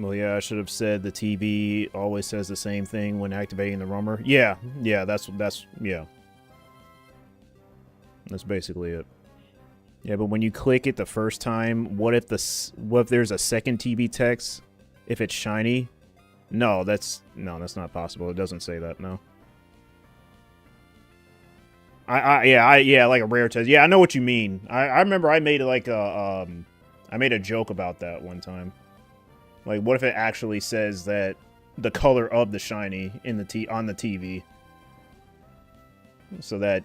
Well, yeah, I should have said the TV always says the same thing when activating the roamer. Yeah, that's yeah. That's basically it. Yeah, but when you click it the first time, what if there's a second TV text if it's shiny? No, that's not possible. It doesn't say that, no. Yeah, like a rare test. Yeah, I know what you mean. I remember I made like a I made a joke about that one time. Like, what if it actually says that the color of the shiny in the on the TV, so that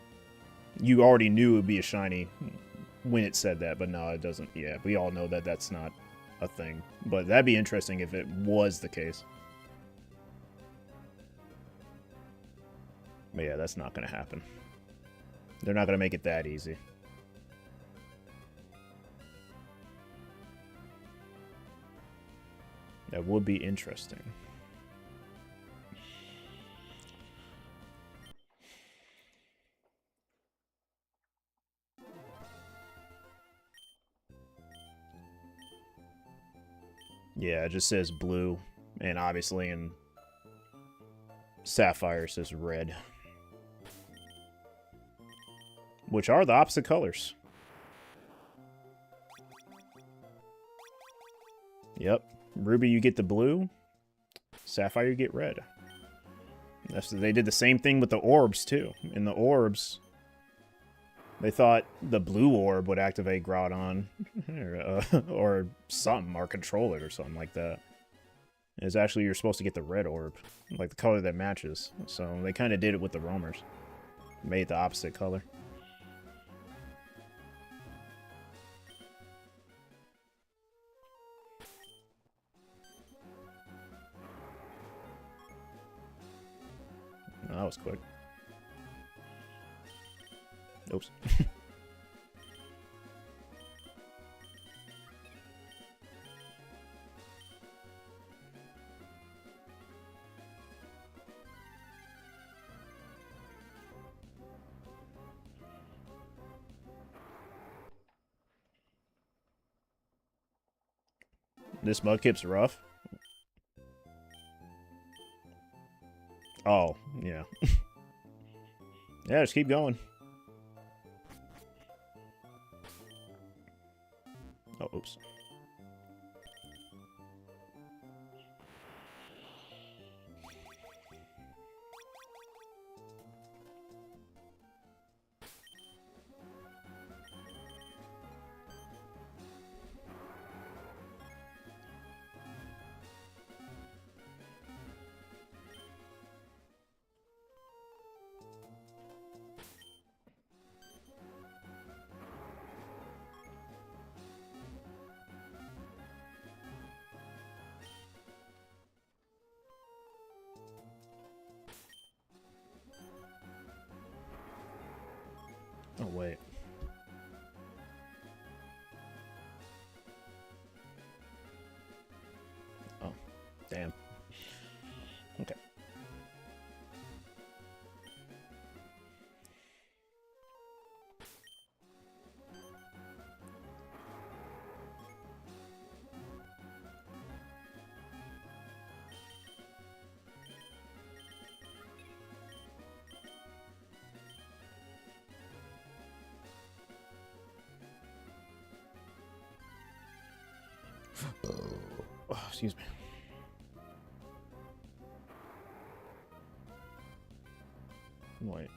you already knew it would be a shiny when it said that, but no, it doesn't. Yeah, we all know that that's not a thing. But that'd be interesting if it was the case. But yeah, that's not gonna happen. They're not gonna make it that easy. That would be interesting. Yeah, it just says blue, and obviously in Sapphire it says red. Which are the opposite colors. Yep. Ruby, you get the blue. Sapphire, you get red. They did the same thing with the orbs, too. In the orbs, they thought the blue orb would activate Groudon. or something, or control it, or something like that. It's actually, you're supposed to get the red orb. Like the color that matches. So they kind of did it with the roamers. Made the opposite color. Oh, that was quick. Oops. This Mudkip's rough. Oh, yeah. Yeah, just keep going. Oh, oops. Oh, wait. Oh, damn. Okay. Oh, excuse me. Wait.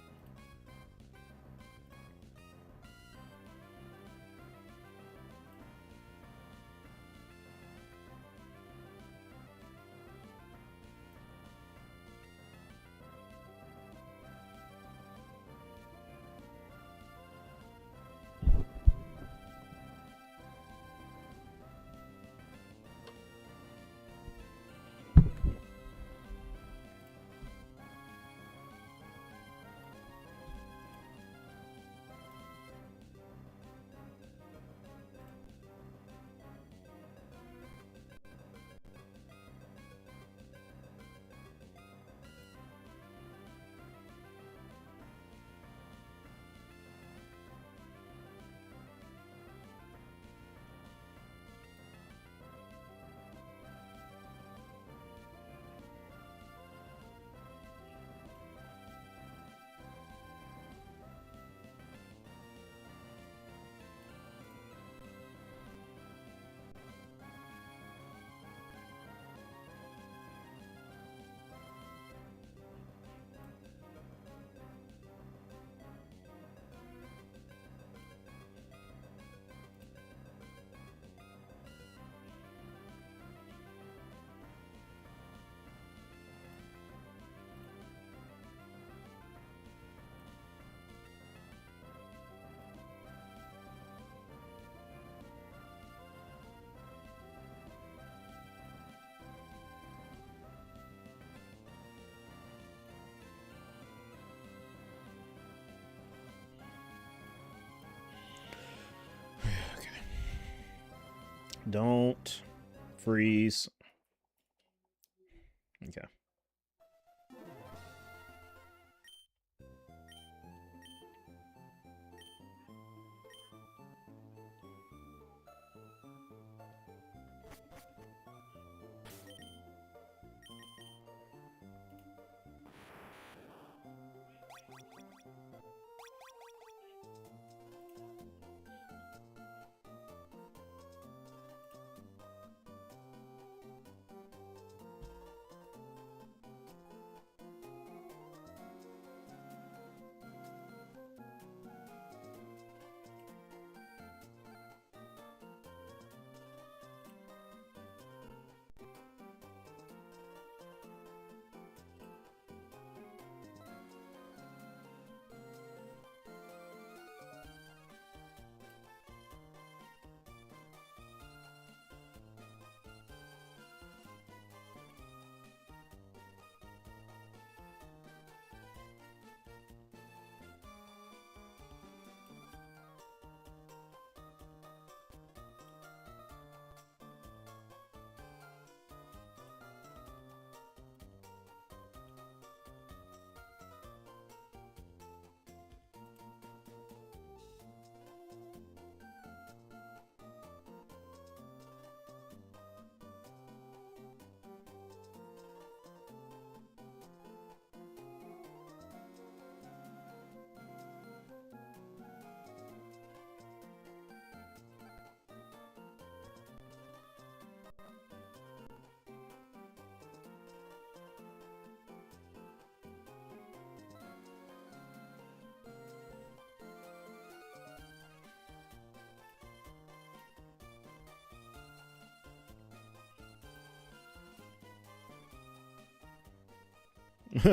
Don't freeze. Okay.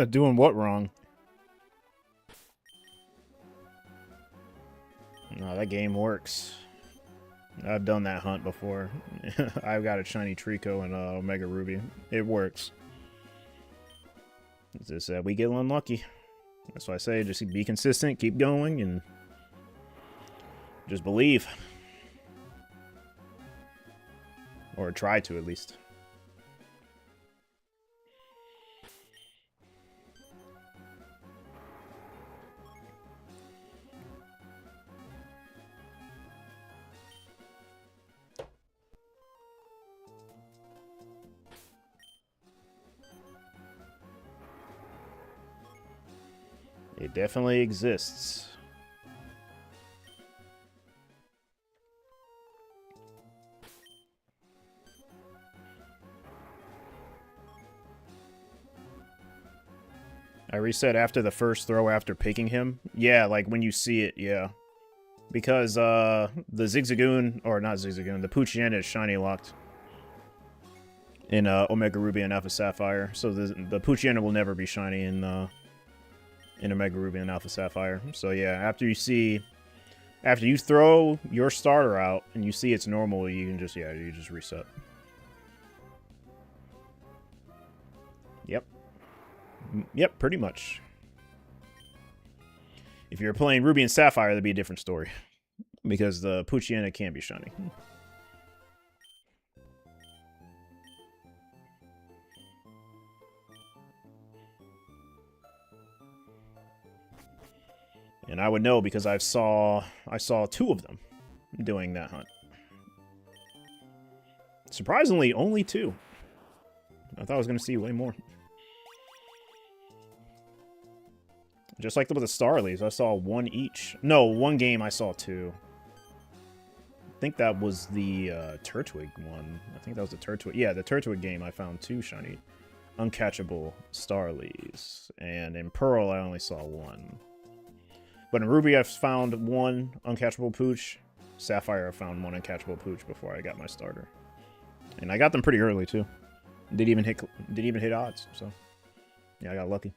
Doing what wrong? No, that game works. I've done that hunt before. I've got a shiny Trico and Omega Ruby. It works. It's just that we get unlucky. That's why I say just be consistent, keep going, and just believe. Or try to, at least. It definitely exists. I reset after the first throw after picking him. Yeah, like when you see it, yeah. Because the Zigzagoon, or not Zigzagoon, the Poochyena is shiny locked in Omega Ruby and Alpha Sapphire. So the Poochyena will never be shiny in Omega Ruby and Alpha Sapphire. So yeah, after you throw your starter out and you see it's normal, you can just, you just reset. Yep. Yep, pretty much. If you're playing Ruby and Sapphire, that'd be a different story. Because the Poochyena can be shiny. And I would know because I saw 2 of them doing that hunt. Surprisingly, only 2. I thought I was going to see way more. Just like with the Starlies, I saw 1 each. No, 1 game I saw 2. I think that was the Turtwig one. I think that was the Turtwig. Yeah, the Turtwig game I found 2 shiny uncatchable Starlies. And in Pearl I only saw 1. But in Ruby, I've found 1 uncatchable Pooch. Sapphire, I found 1 uncatchable Pooch before I got my starter, and I got them pretty early too. Didn't even hit odds. So yeah, I got lucky.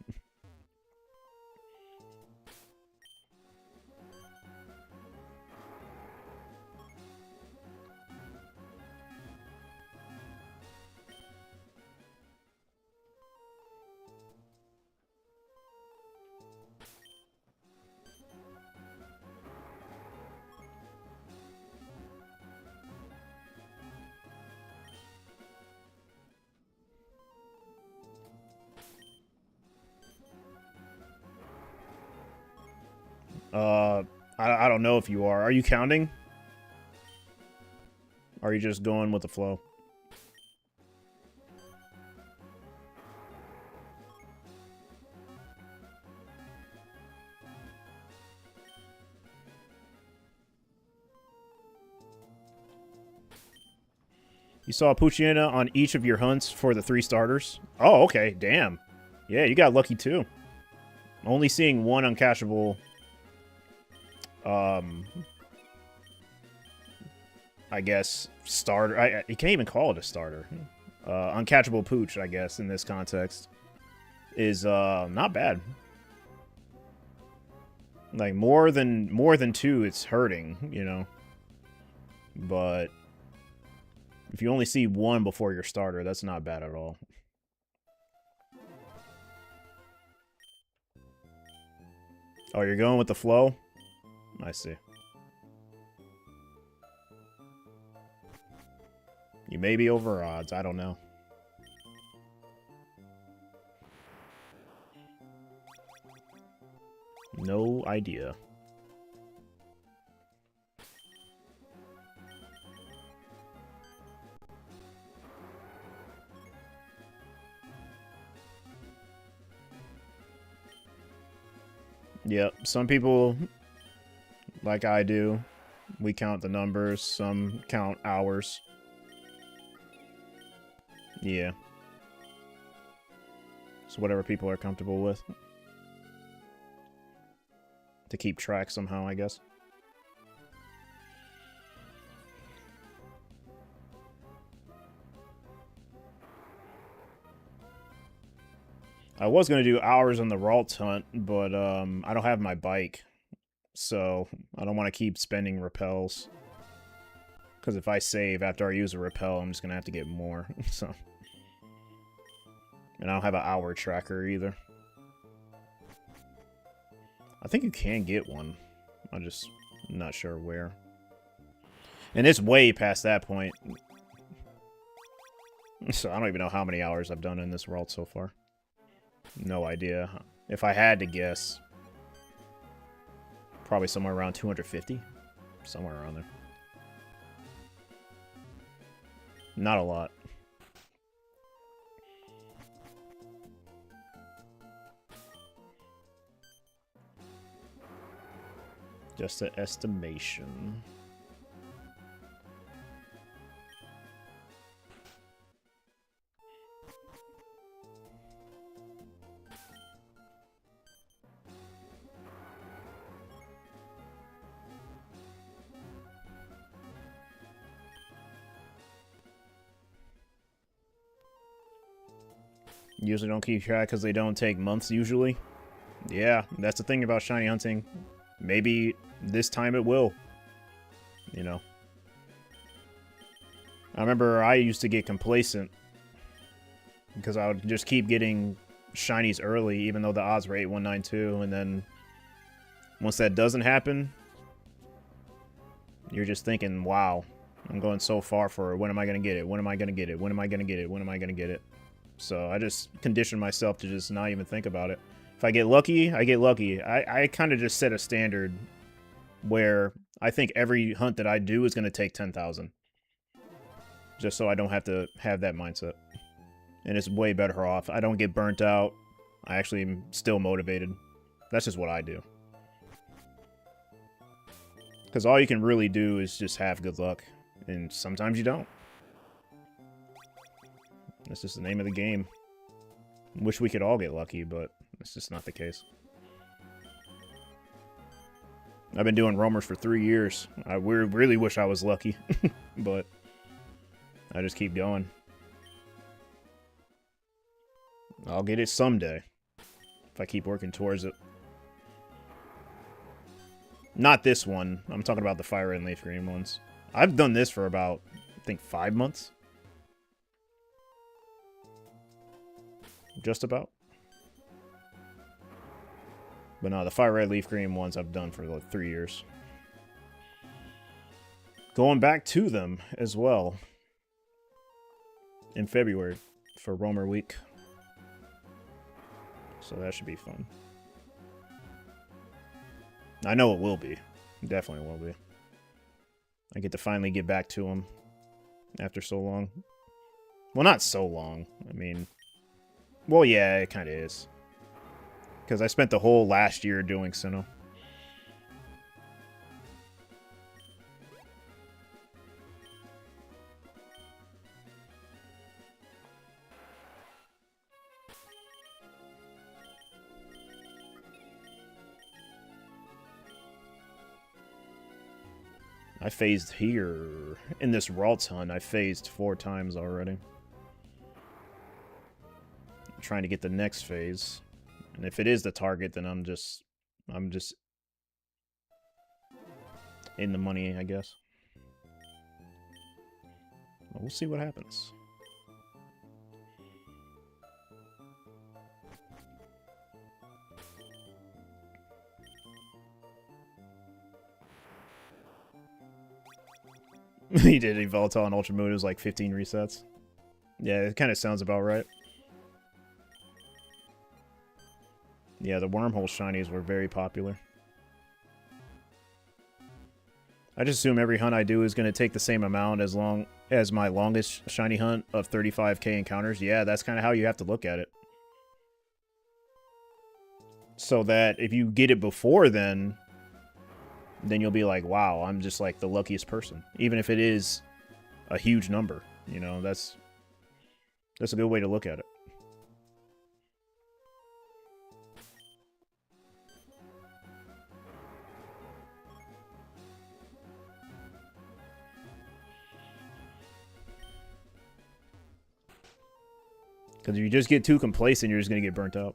I don't know if you are. Are you counting? Or are you just going with the flow? You saw a Poochyena on each of your hunts for the 3 starters? Oh, okay. Damn. Yeah, you got lucky too. Only seeing one uncatchable... I guess, starter. You can't even call it a starter. Uncatchable Pooch, I guess, in this context, is not bad. Like, more than 2, it's hurting, you know. But if you only see 1 before your starter, that's not bad at all. Oh, you're going with the flow? I see. You may be over odds. I don't know. No idea. Yep, some people, like I do, we count the numbers, some count hours. Yeah. So whatever people are comfortable with. To keep track somehow, I guess. I was going to do hours on the Ralt hunt, but I don't have my bike. So I don't want to keep spending repels. Because if I save after I use a repel, I'm just going to have to get more. So. And I don't have an hour tracker either. I think you can get one. I'm just not sure where. And it's way past that point. So I don't even know how many hours I've done in this world so far. No idea. If I had to guess, probably somewhere around 250. Somewhere around there. Not a lot. Just an estimation. Usually don't keep track because they don't take months usually. Yeah, that's the thing about shiny hunting. Maybe this time it will. You know. I remember I used to get complacent because I would just keep getting shinies early even though the odds were 8192, and then once that doesn't happen, you're just thinking, wow, I'm going so far for it. When am I going to get it? When am I going to get it? When am I going to get it? When am I going to get it? So I just conditioned myself to just not even think about it. If I get lucky, I get lucky. I kind of just set a standard where I think every hunt that I do is going to take 10,000. Just so I don't have to have that mindset. And it's way better off. I don't get burnt out. I actually am still motivated. That's just what I do. Because all you can really do is just have good luck. And sometimes you don't. That's just the name of the game. Wish we could all get lucky, but it's just not the case. I've been doing roamers for 3 years. I really wish I was lucky, but I just keep going. I'll get it someday if I keep working towards it. Not this one. I'm talking about the Fire and Leaf Green ones. I've done this for about, I think, 5 months. Just about. But no, the Fire Red Leaf Green ones I've done for like 3 years. Going back to them as well in February for Roamer Week. So that should be fun. I know it will be. Definitely will be. I get to finally get back to him after so long. Well, not so long. I mean, well, yeah, it kind of is. Because I spent the whole last year doing Sinnoh. I phased here. In this Ralts hunt, I phased 4 times already. I'm trying to get the next phase. And if it is the target, then I'm just in the money, I guess. Well, we'll see what happens. He did a Volta on Ultra Moon. It was like 15 resets. Yeah, it kind of sounds about right. Yeah, the Wormhole Shinies were very popular. I just assume every hunt I do is going to take the same amount as long as my longest shiny hunt of 35k encounters. Yeah, that's kind of how you have to look at it. So that if you get it before then you'll be like, wow, I'm just like the luckiest person. Even if it is a huge number, you know, that's a good way to look at it. Because if you just get too complacent, you're just going to get burnt out.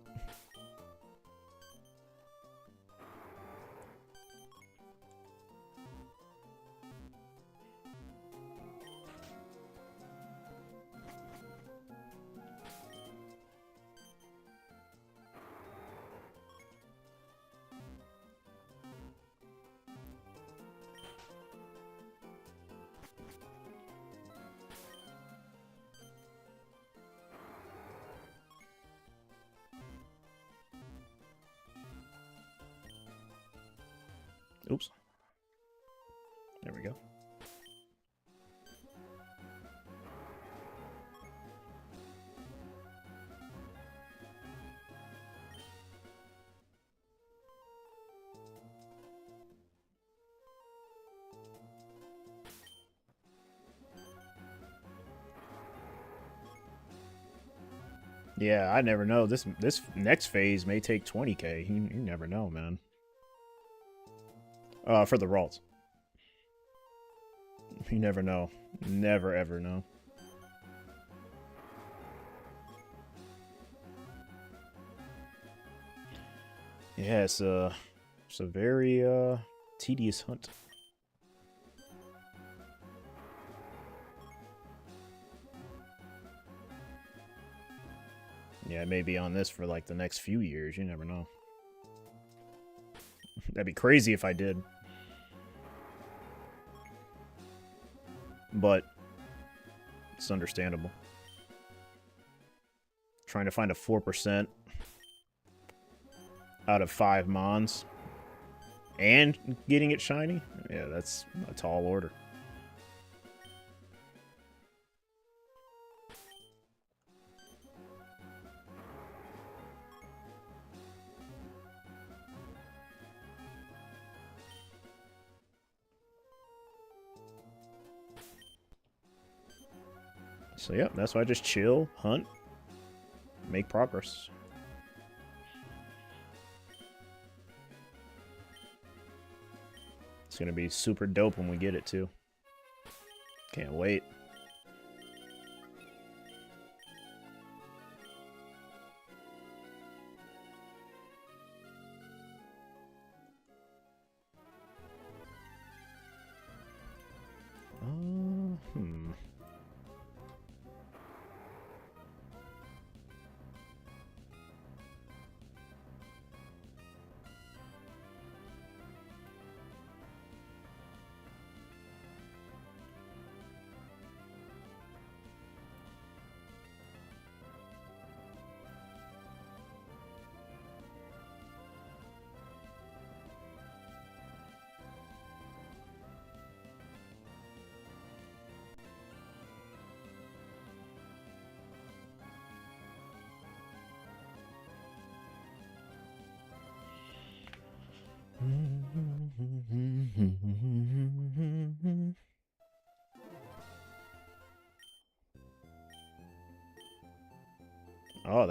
Oops. There we go. Yeah, I never know. This next phase may take 20k. You never know, man. For the Ralts. You never know. Never ever know. Yeah, it's a very tedious hunt. Yeah, it may be on this for like the next few years. You never know. That'd be crazy if I did. But it's understandable. Trying to find a 4% out of 5 Mons and getting it shiny? Yeah, that's a tall order. So yeah, that's why I just chill, hunt, make progress. It's gonna be super dope when we get it too. Can't wait.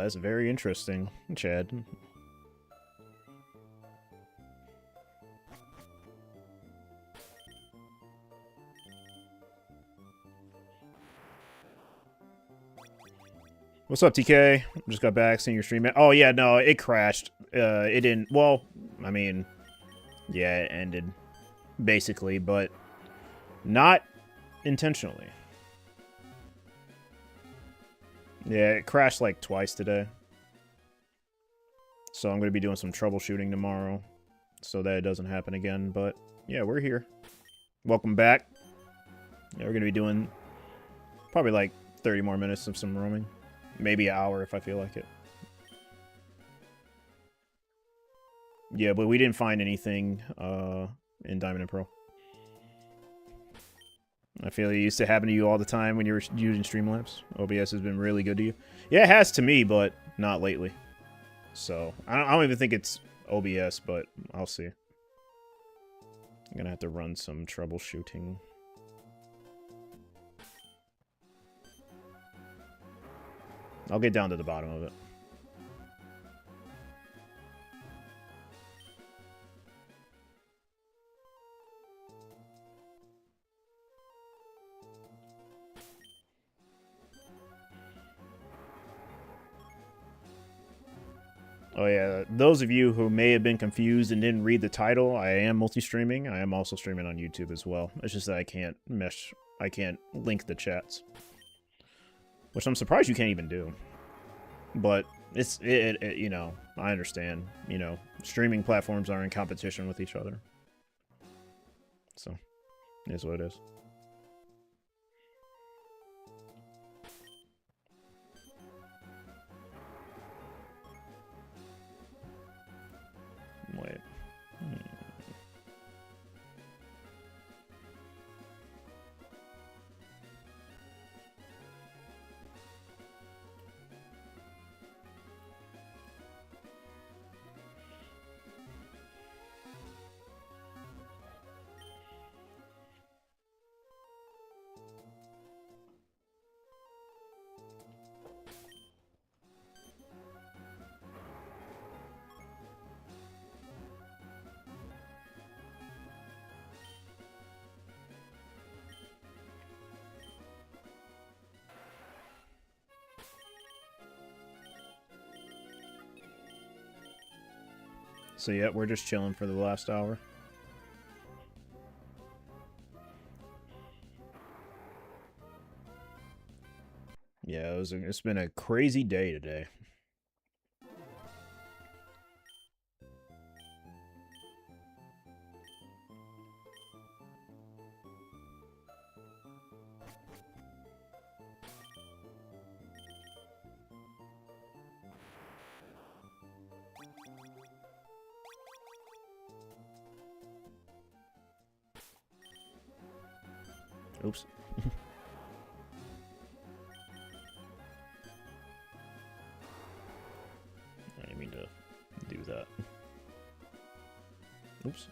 that's very interesting, Chad. What's up, TK? Just got back, seeing your stream. Oh, yeah, no, it crashed. It didn't... Well, I mean... Yeah, it ended, basically, but not intentionally. Yeah, it crashed, like, twice today. So I'm going to be doing some troubleshooting tomorrow so that it doesn't happen again. But, yeah, we're here. Welcome back. Yeah, we're going to be doing probably, like, 30 more minutes of some roaming. Maybe an hour if I feel like it. Yeah, but we didn't find anything in Diamond and Pearl. I feel it used to happen to you all the time when you were using Streamlabs. OBS has been really good to you. Yeah, it has to me, but not lately. So, I don't even think it's OBS, but I'll see. I'm gonna have to run some troubleshooting. I'll get down to the bottom of it. Oh yeah, those of you who may have been confused and didn't read the title, I am multi-streaming. I am also streaming on YouTube as well. It's just that I can't link the chats. Which I'm surprised you can't even do. But it you know, I understand. You know, streaming platforms are in competition with each other. So, it is what it is. Wait. So yeah, we're just chilling for the last hour. Yeah, it's been a crazy day today. Oops. I didn't mean to do that. Oops.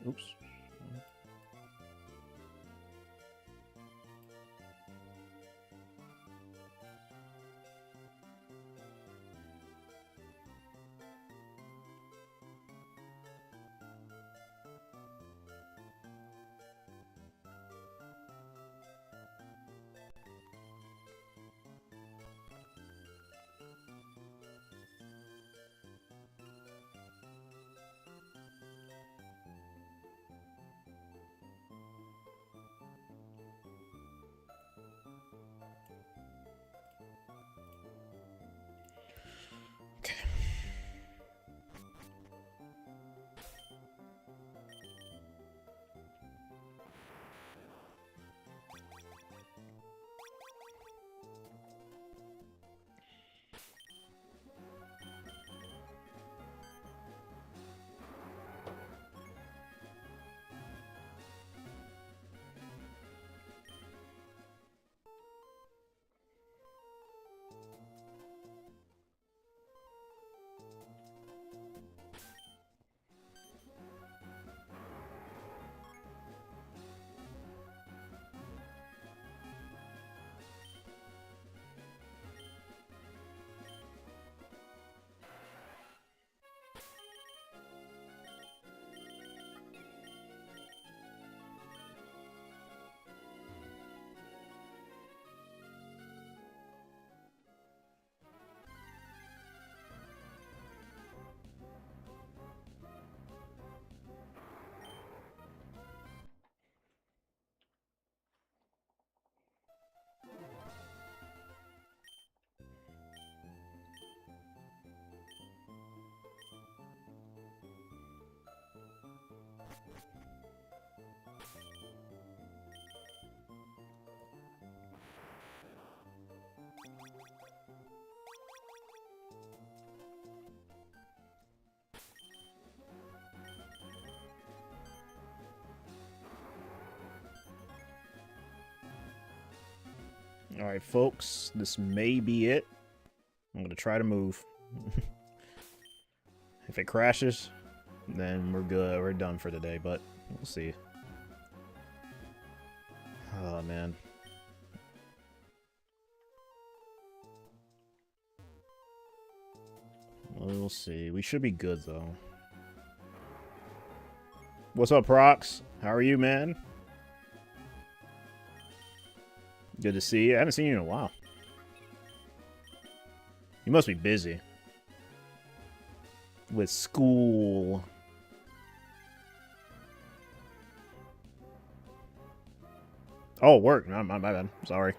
Oops. All right, folks, this may be it. I'm gonna try to move. If it crashes, then we're good. We're done for today, but we'll see. Oh, man. We'll see. We should be good, though. What's up, Prox? How are you, man? Good to see you. I haven't seen you in a while. You must be busy. With school. Oh, work. No, my bad. Sorry.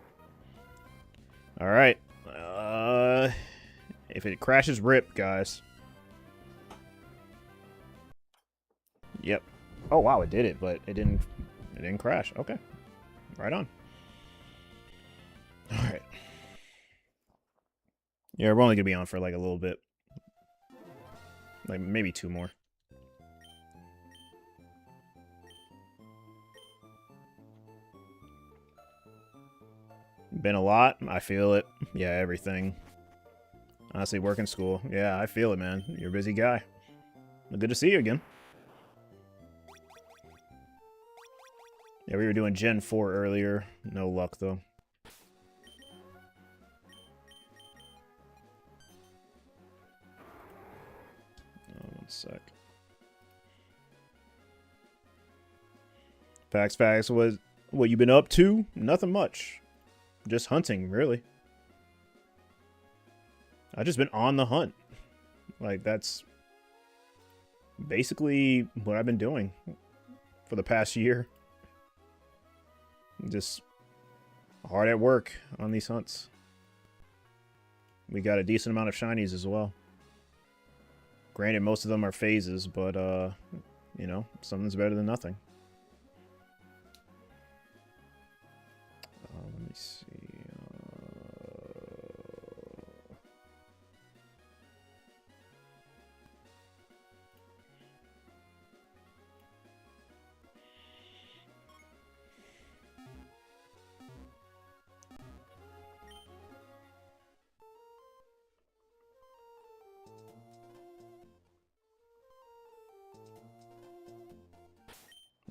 Alright. If it crashes, rip, guys. Yep. Oh, wow, it did it, but it didn't crash. Okay. Right on. Alright. Yeah, we're only gonna be on for like a little bit. Like maybe 2 more. Been a lot. I feel it. Yeah, everything. Honestly, working school. Yeah, I feel it, man. You're a busy guy. Well, good to see you again. Yeah, we were doing Gen 4 earlier. No luck, though. Oh, 1 sec. Pax, what you been up to? Nothing much. Just hunting, really. I've just been on the hunt. Like, that's basically what I've been doing for the past year. Just hard at work on these hunts. We got a decent amount of shinies as well. Granted, most of them are phases, but, you know, something's better than nothing. Let me see.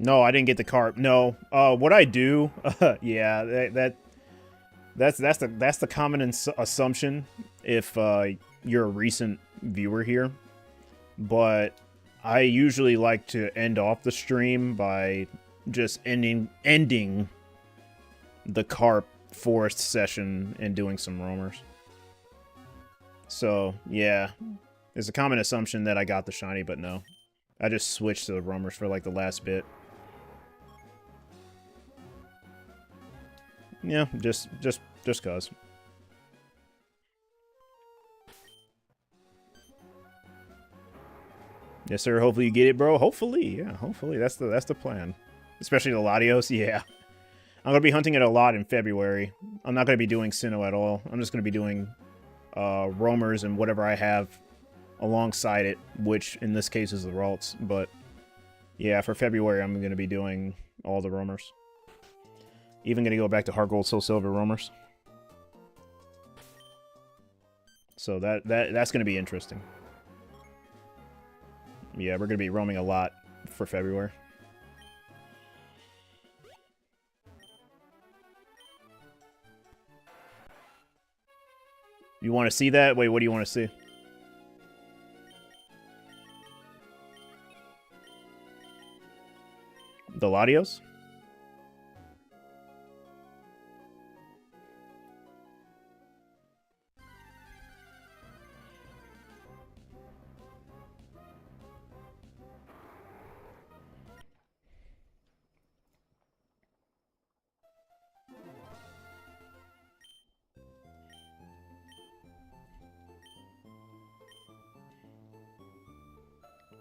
No, I didn't get the carp. No. What I do, yeah, that's the common assumption if you're a recent viewer here. But I usually like to end off the stream by just ending the carp forest session and doing some roamers. So, yeah. It's a common assumption that I got the shiny, but no. I just switched to the roamers for like the last bit. Yeah, just cause. Yes, sir. Hopefully you get it, bro. Hopefully, yeah. Hopefully, that's the plan. Especially the Latios, yeah. I'm gonna be hunting it a lot in February. I'm not gonna be doing Sinnoh at all. I'm just gonna be doing roamers and whatever I have alongside it, which in this case is the Ralts. But yeah, for February, I'm gonna be doing all the roamers. Even gonna go back to Heart Gold, Soul Silver roamers. So that's gonna be interesting. Yeah, we're gonna be roaming a lot for February. You want to see that? Wait, what do you want to see? The Latios?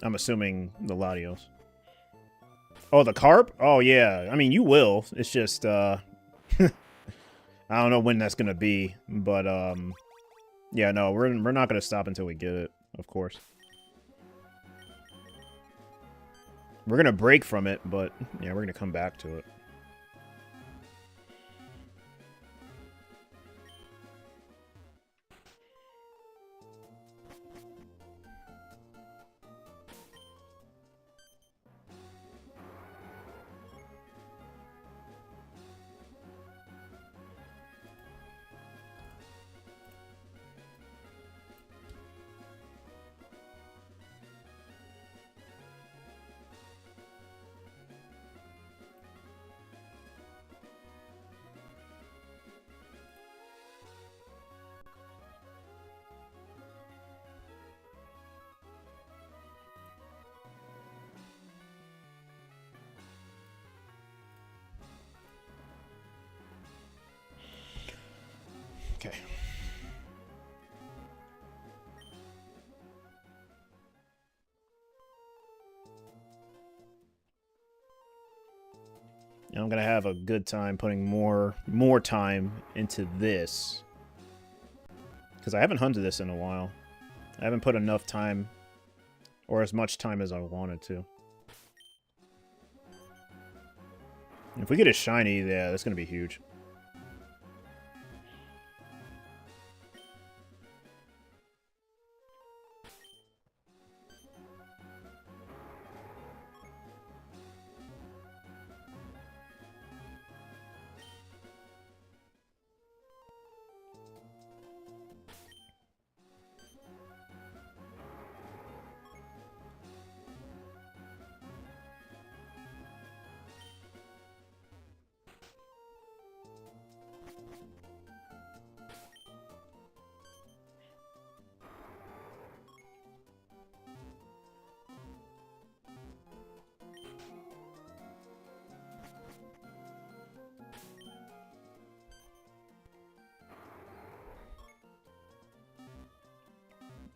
I'm assuming the Latios. Oh, the carp? Oh, yeah. I mean, you will. It's just, I don't know when that's gonna be, but, yeah, no, we're not gonna stop until we get it, of course. We're gonna break from it, but, yeah, we're gonna come back to it. Okay. And I'm gonna have a good time putting more time into this. Because I haven't hunted this in a while. I haven't put enough time, or as much time as I wanted to. If we get a shiny, yeah, that's gonna be huge.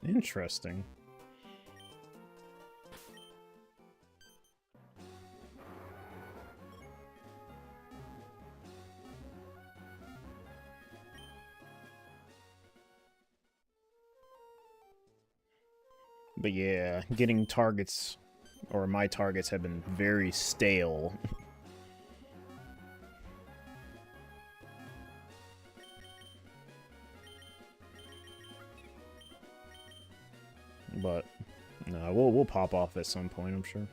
Interesting. But yeah, getting targets, or my targets, have been very stale. But no, we'll pop off at some point, I'm sure.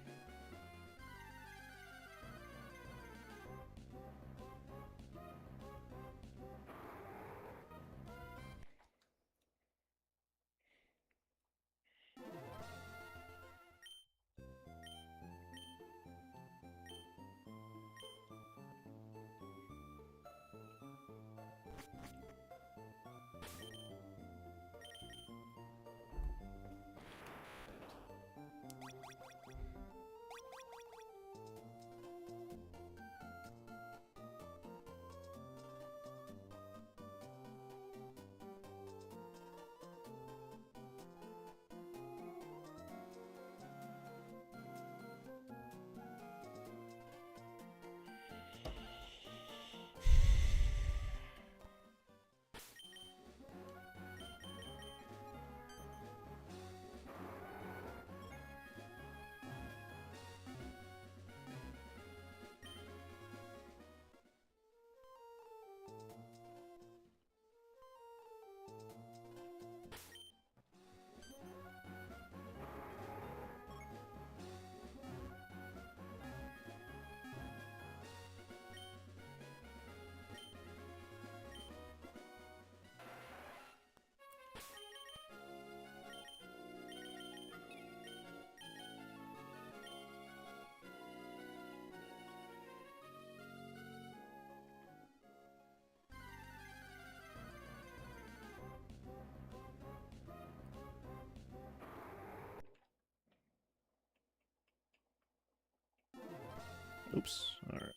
Oops. All right.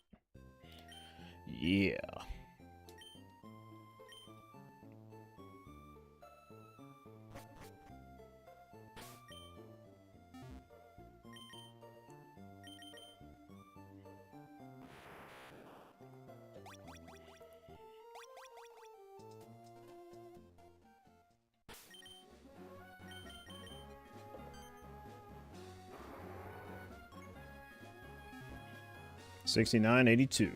Yeah. $69.82.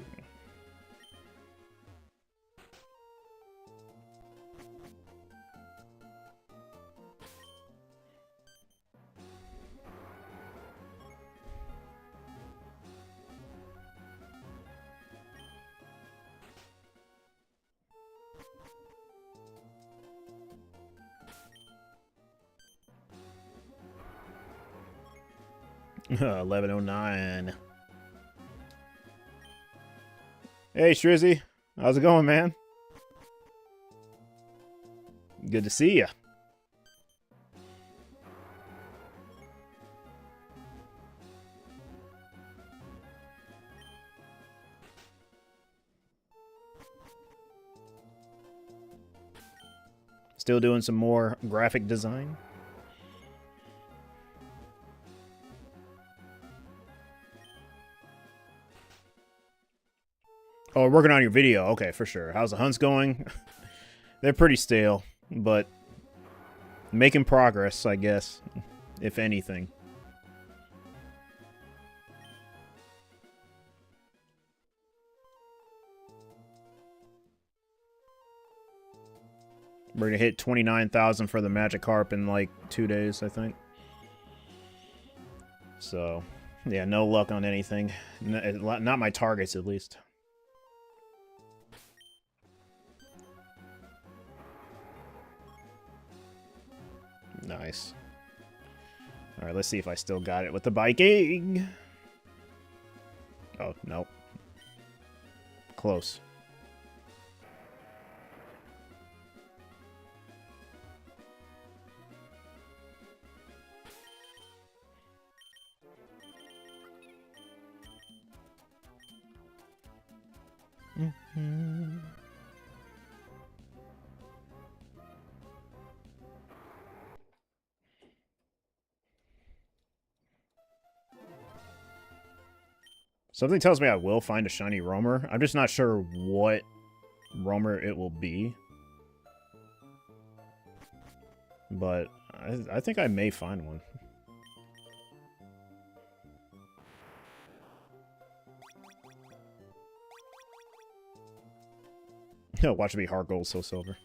$11.09. Hey, Strizzy. How's it going, man? Good to see ya. Still doing some more graphic design. Oh, we're working on your video. Okay, for sure. How's the hunts going? They're pretty stale, but making progress, I guess, if anything. We're gonna hit 29,000 for the Magikarp in like 2 days, I think. So, yeah, no luck on anything. Not my targets, at least. Nice. Alright, let's see if I still got it with the biking. Oh, nope. Close. Something tells me I will find a shiny roamer. I'm just not sure what roamer it will be. But I think I may find one. Watch me heart gold, so silver.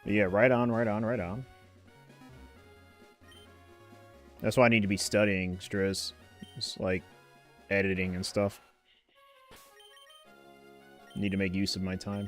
But yeah, right on, right on, right on. That's why I need to be studying, Striz. It's like editing and stuff. Need to make use of my time.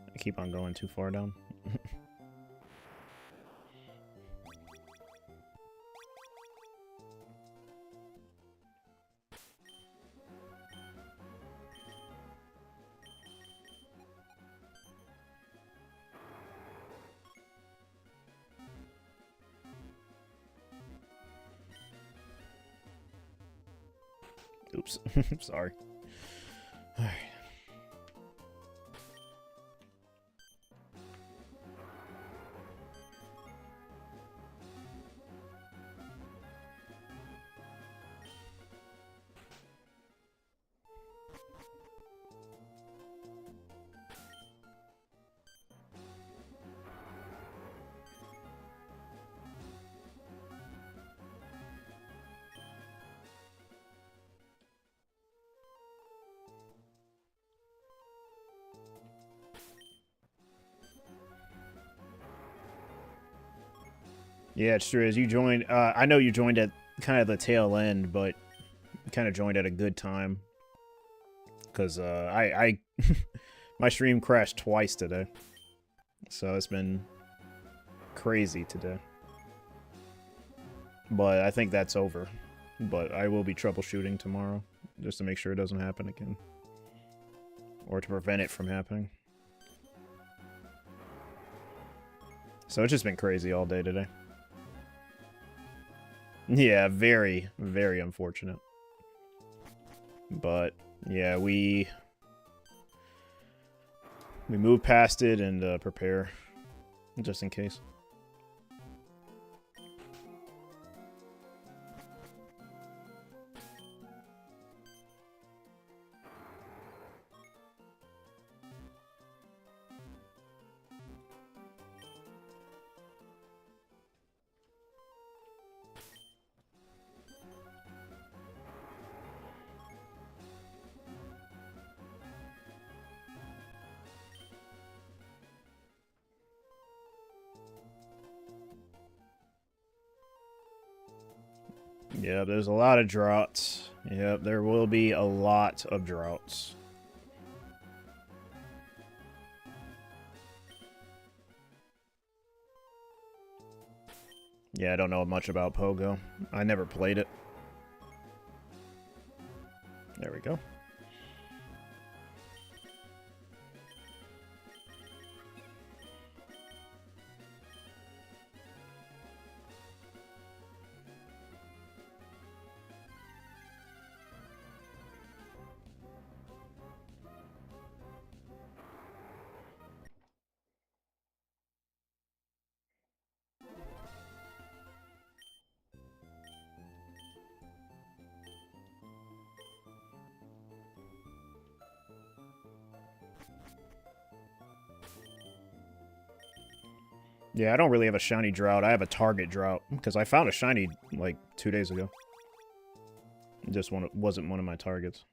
I keep on going too far down. Oops. Sorry. Alright. Yeah, it's true. As you joined, I know you joined at kind of the tail end, but kind of joined at a good time. Because I my stream crashed twice today. So it's been crazy today. But I think that's over. But I will be troubleshooting tomorrow, just to make sure it doesn't happen again. Or to prevent it from happening. So it's just been crazy all day today. Yeah, very, very unfortunate. But, yeah, we move past it and prepare, just in case. Yeah, there's a lot of droughts. Yep, there will be a lot of droughts. Yeah, I don't know much about Pogo. I never played it. There we go. Yeah, I don't really have a shiny drought. I have a target drought because I found a shiny like 2 days ago. It just wasn't one of my targets.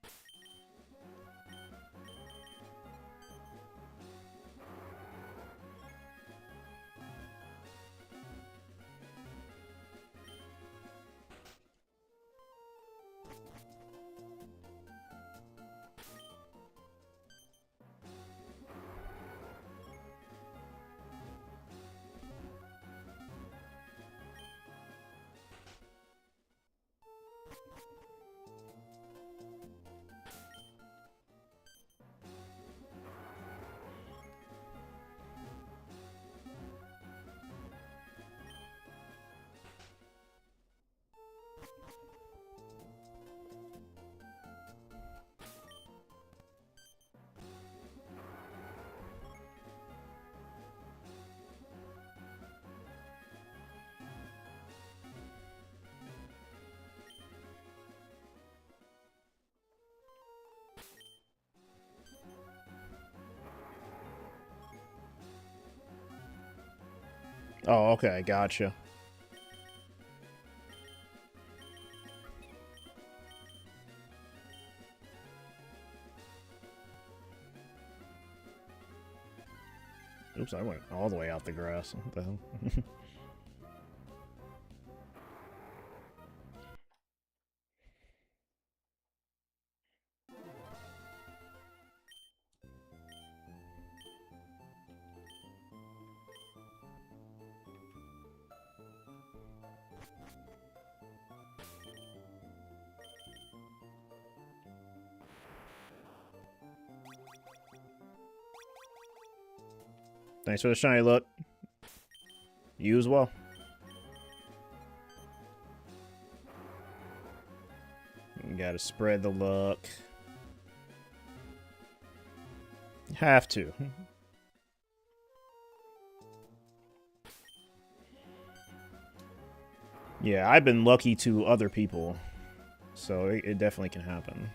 Oh, okay, gotcha. Oops, I went all the way out the grass. What the hell? Thanks for the shiny look. You as well. You gotta spread the luck. Have to. Yeah, I've been lucky to other people, so it definitely can happen.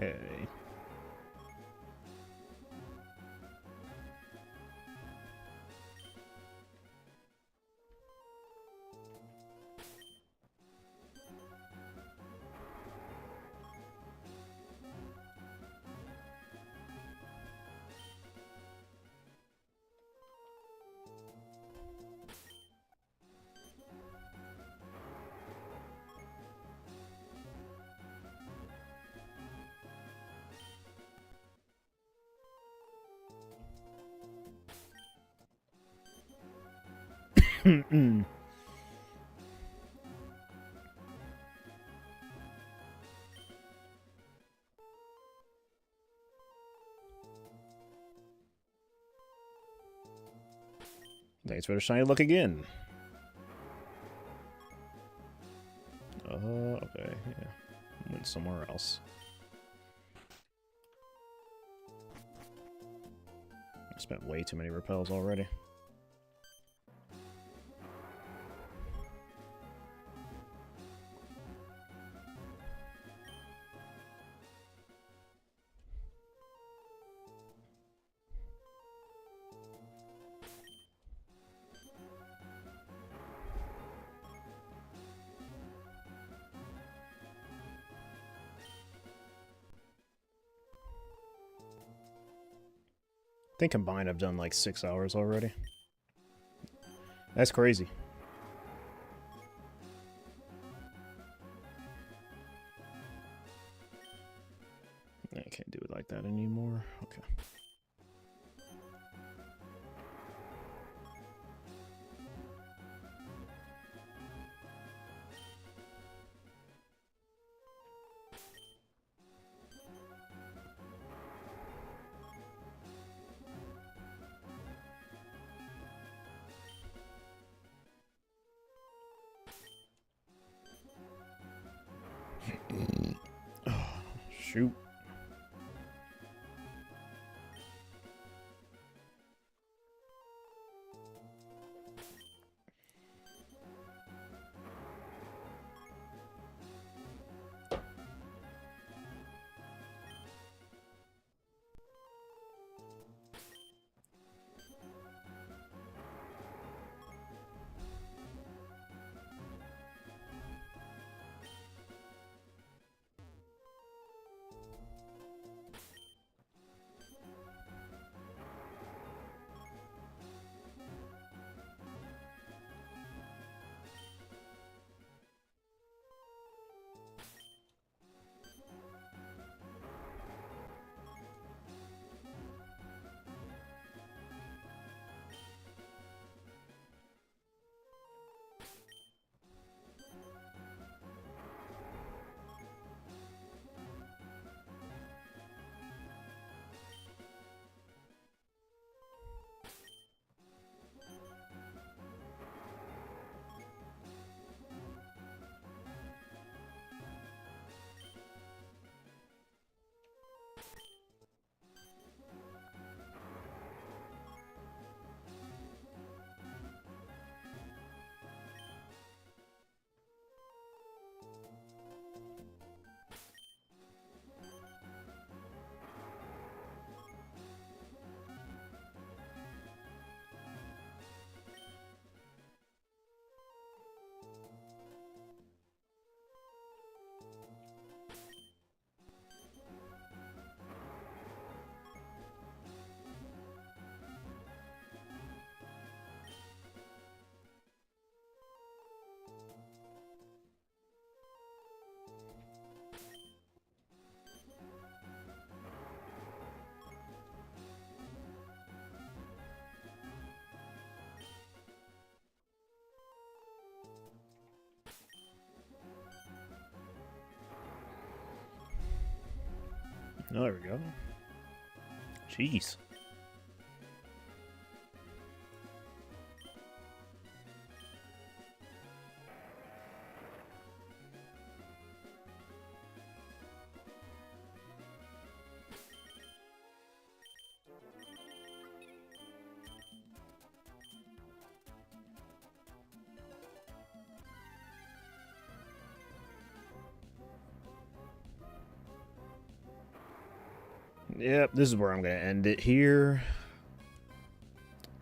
Okay. Thanks for the shiny look again. Okay, yeah. Went somewhere else. I spent way too many repels already. I think combined I've done like 6 hours already. That's crazy. I can't do it like that anymore. Okay. Oh, shoot. Oh, there we go. Jeez. Yep, this is where I'm going to end it here.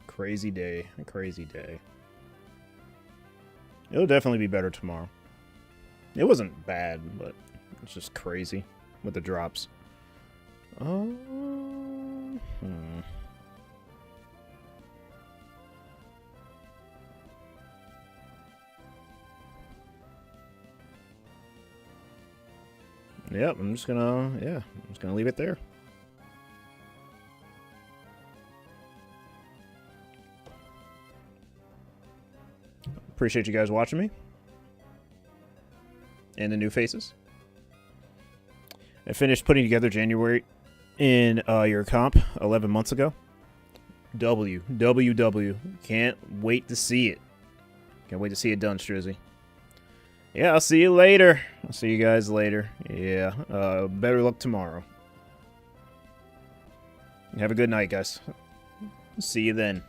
Crazy day. A crazy day. It'll definitely be better tomorrow. It wasn't bad, but it's just crazy with the drops. Yep, I'm just gonna leave it there. Appreciate you guys watching me. And the new faces. I finished putting together January in your comp 11 months ago. W. Can't wait to see it. Can't wait to see it done, Strizzy. Yeah, I'll see you later. I'll see you guys later. Yeah, better luck tomorrow. Have a good night, guys. See you then.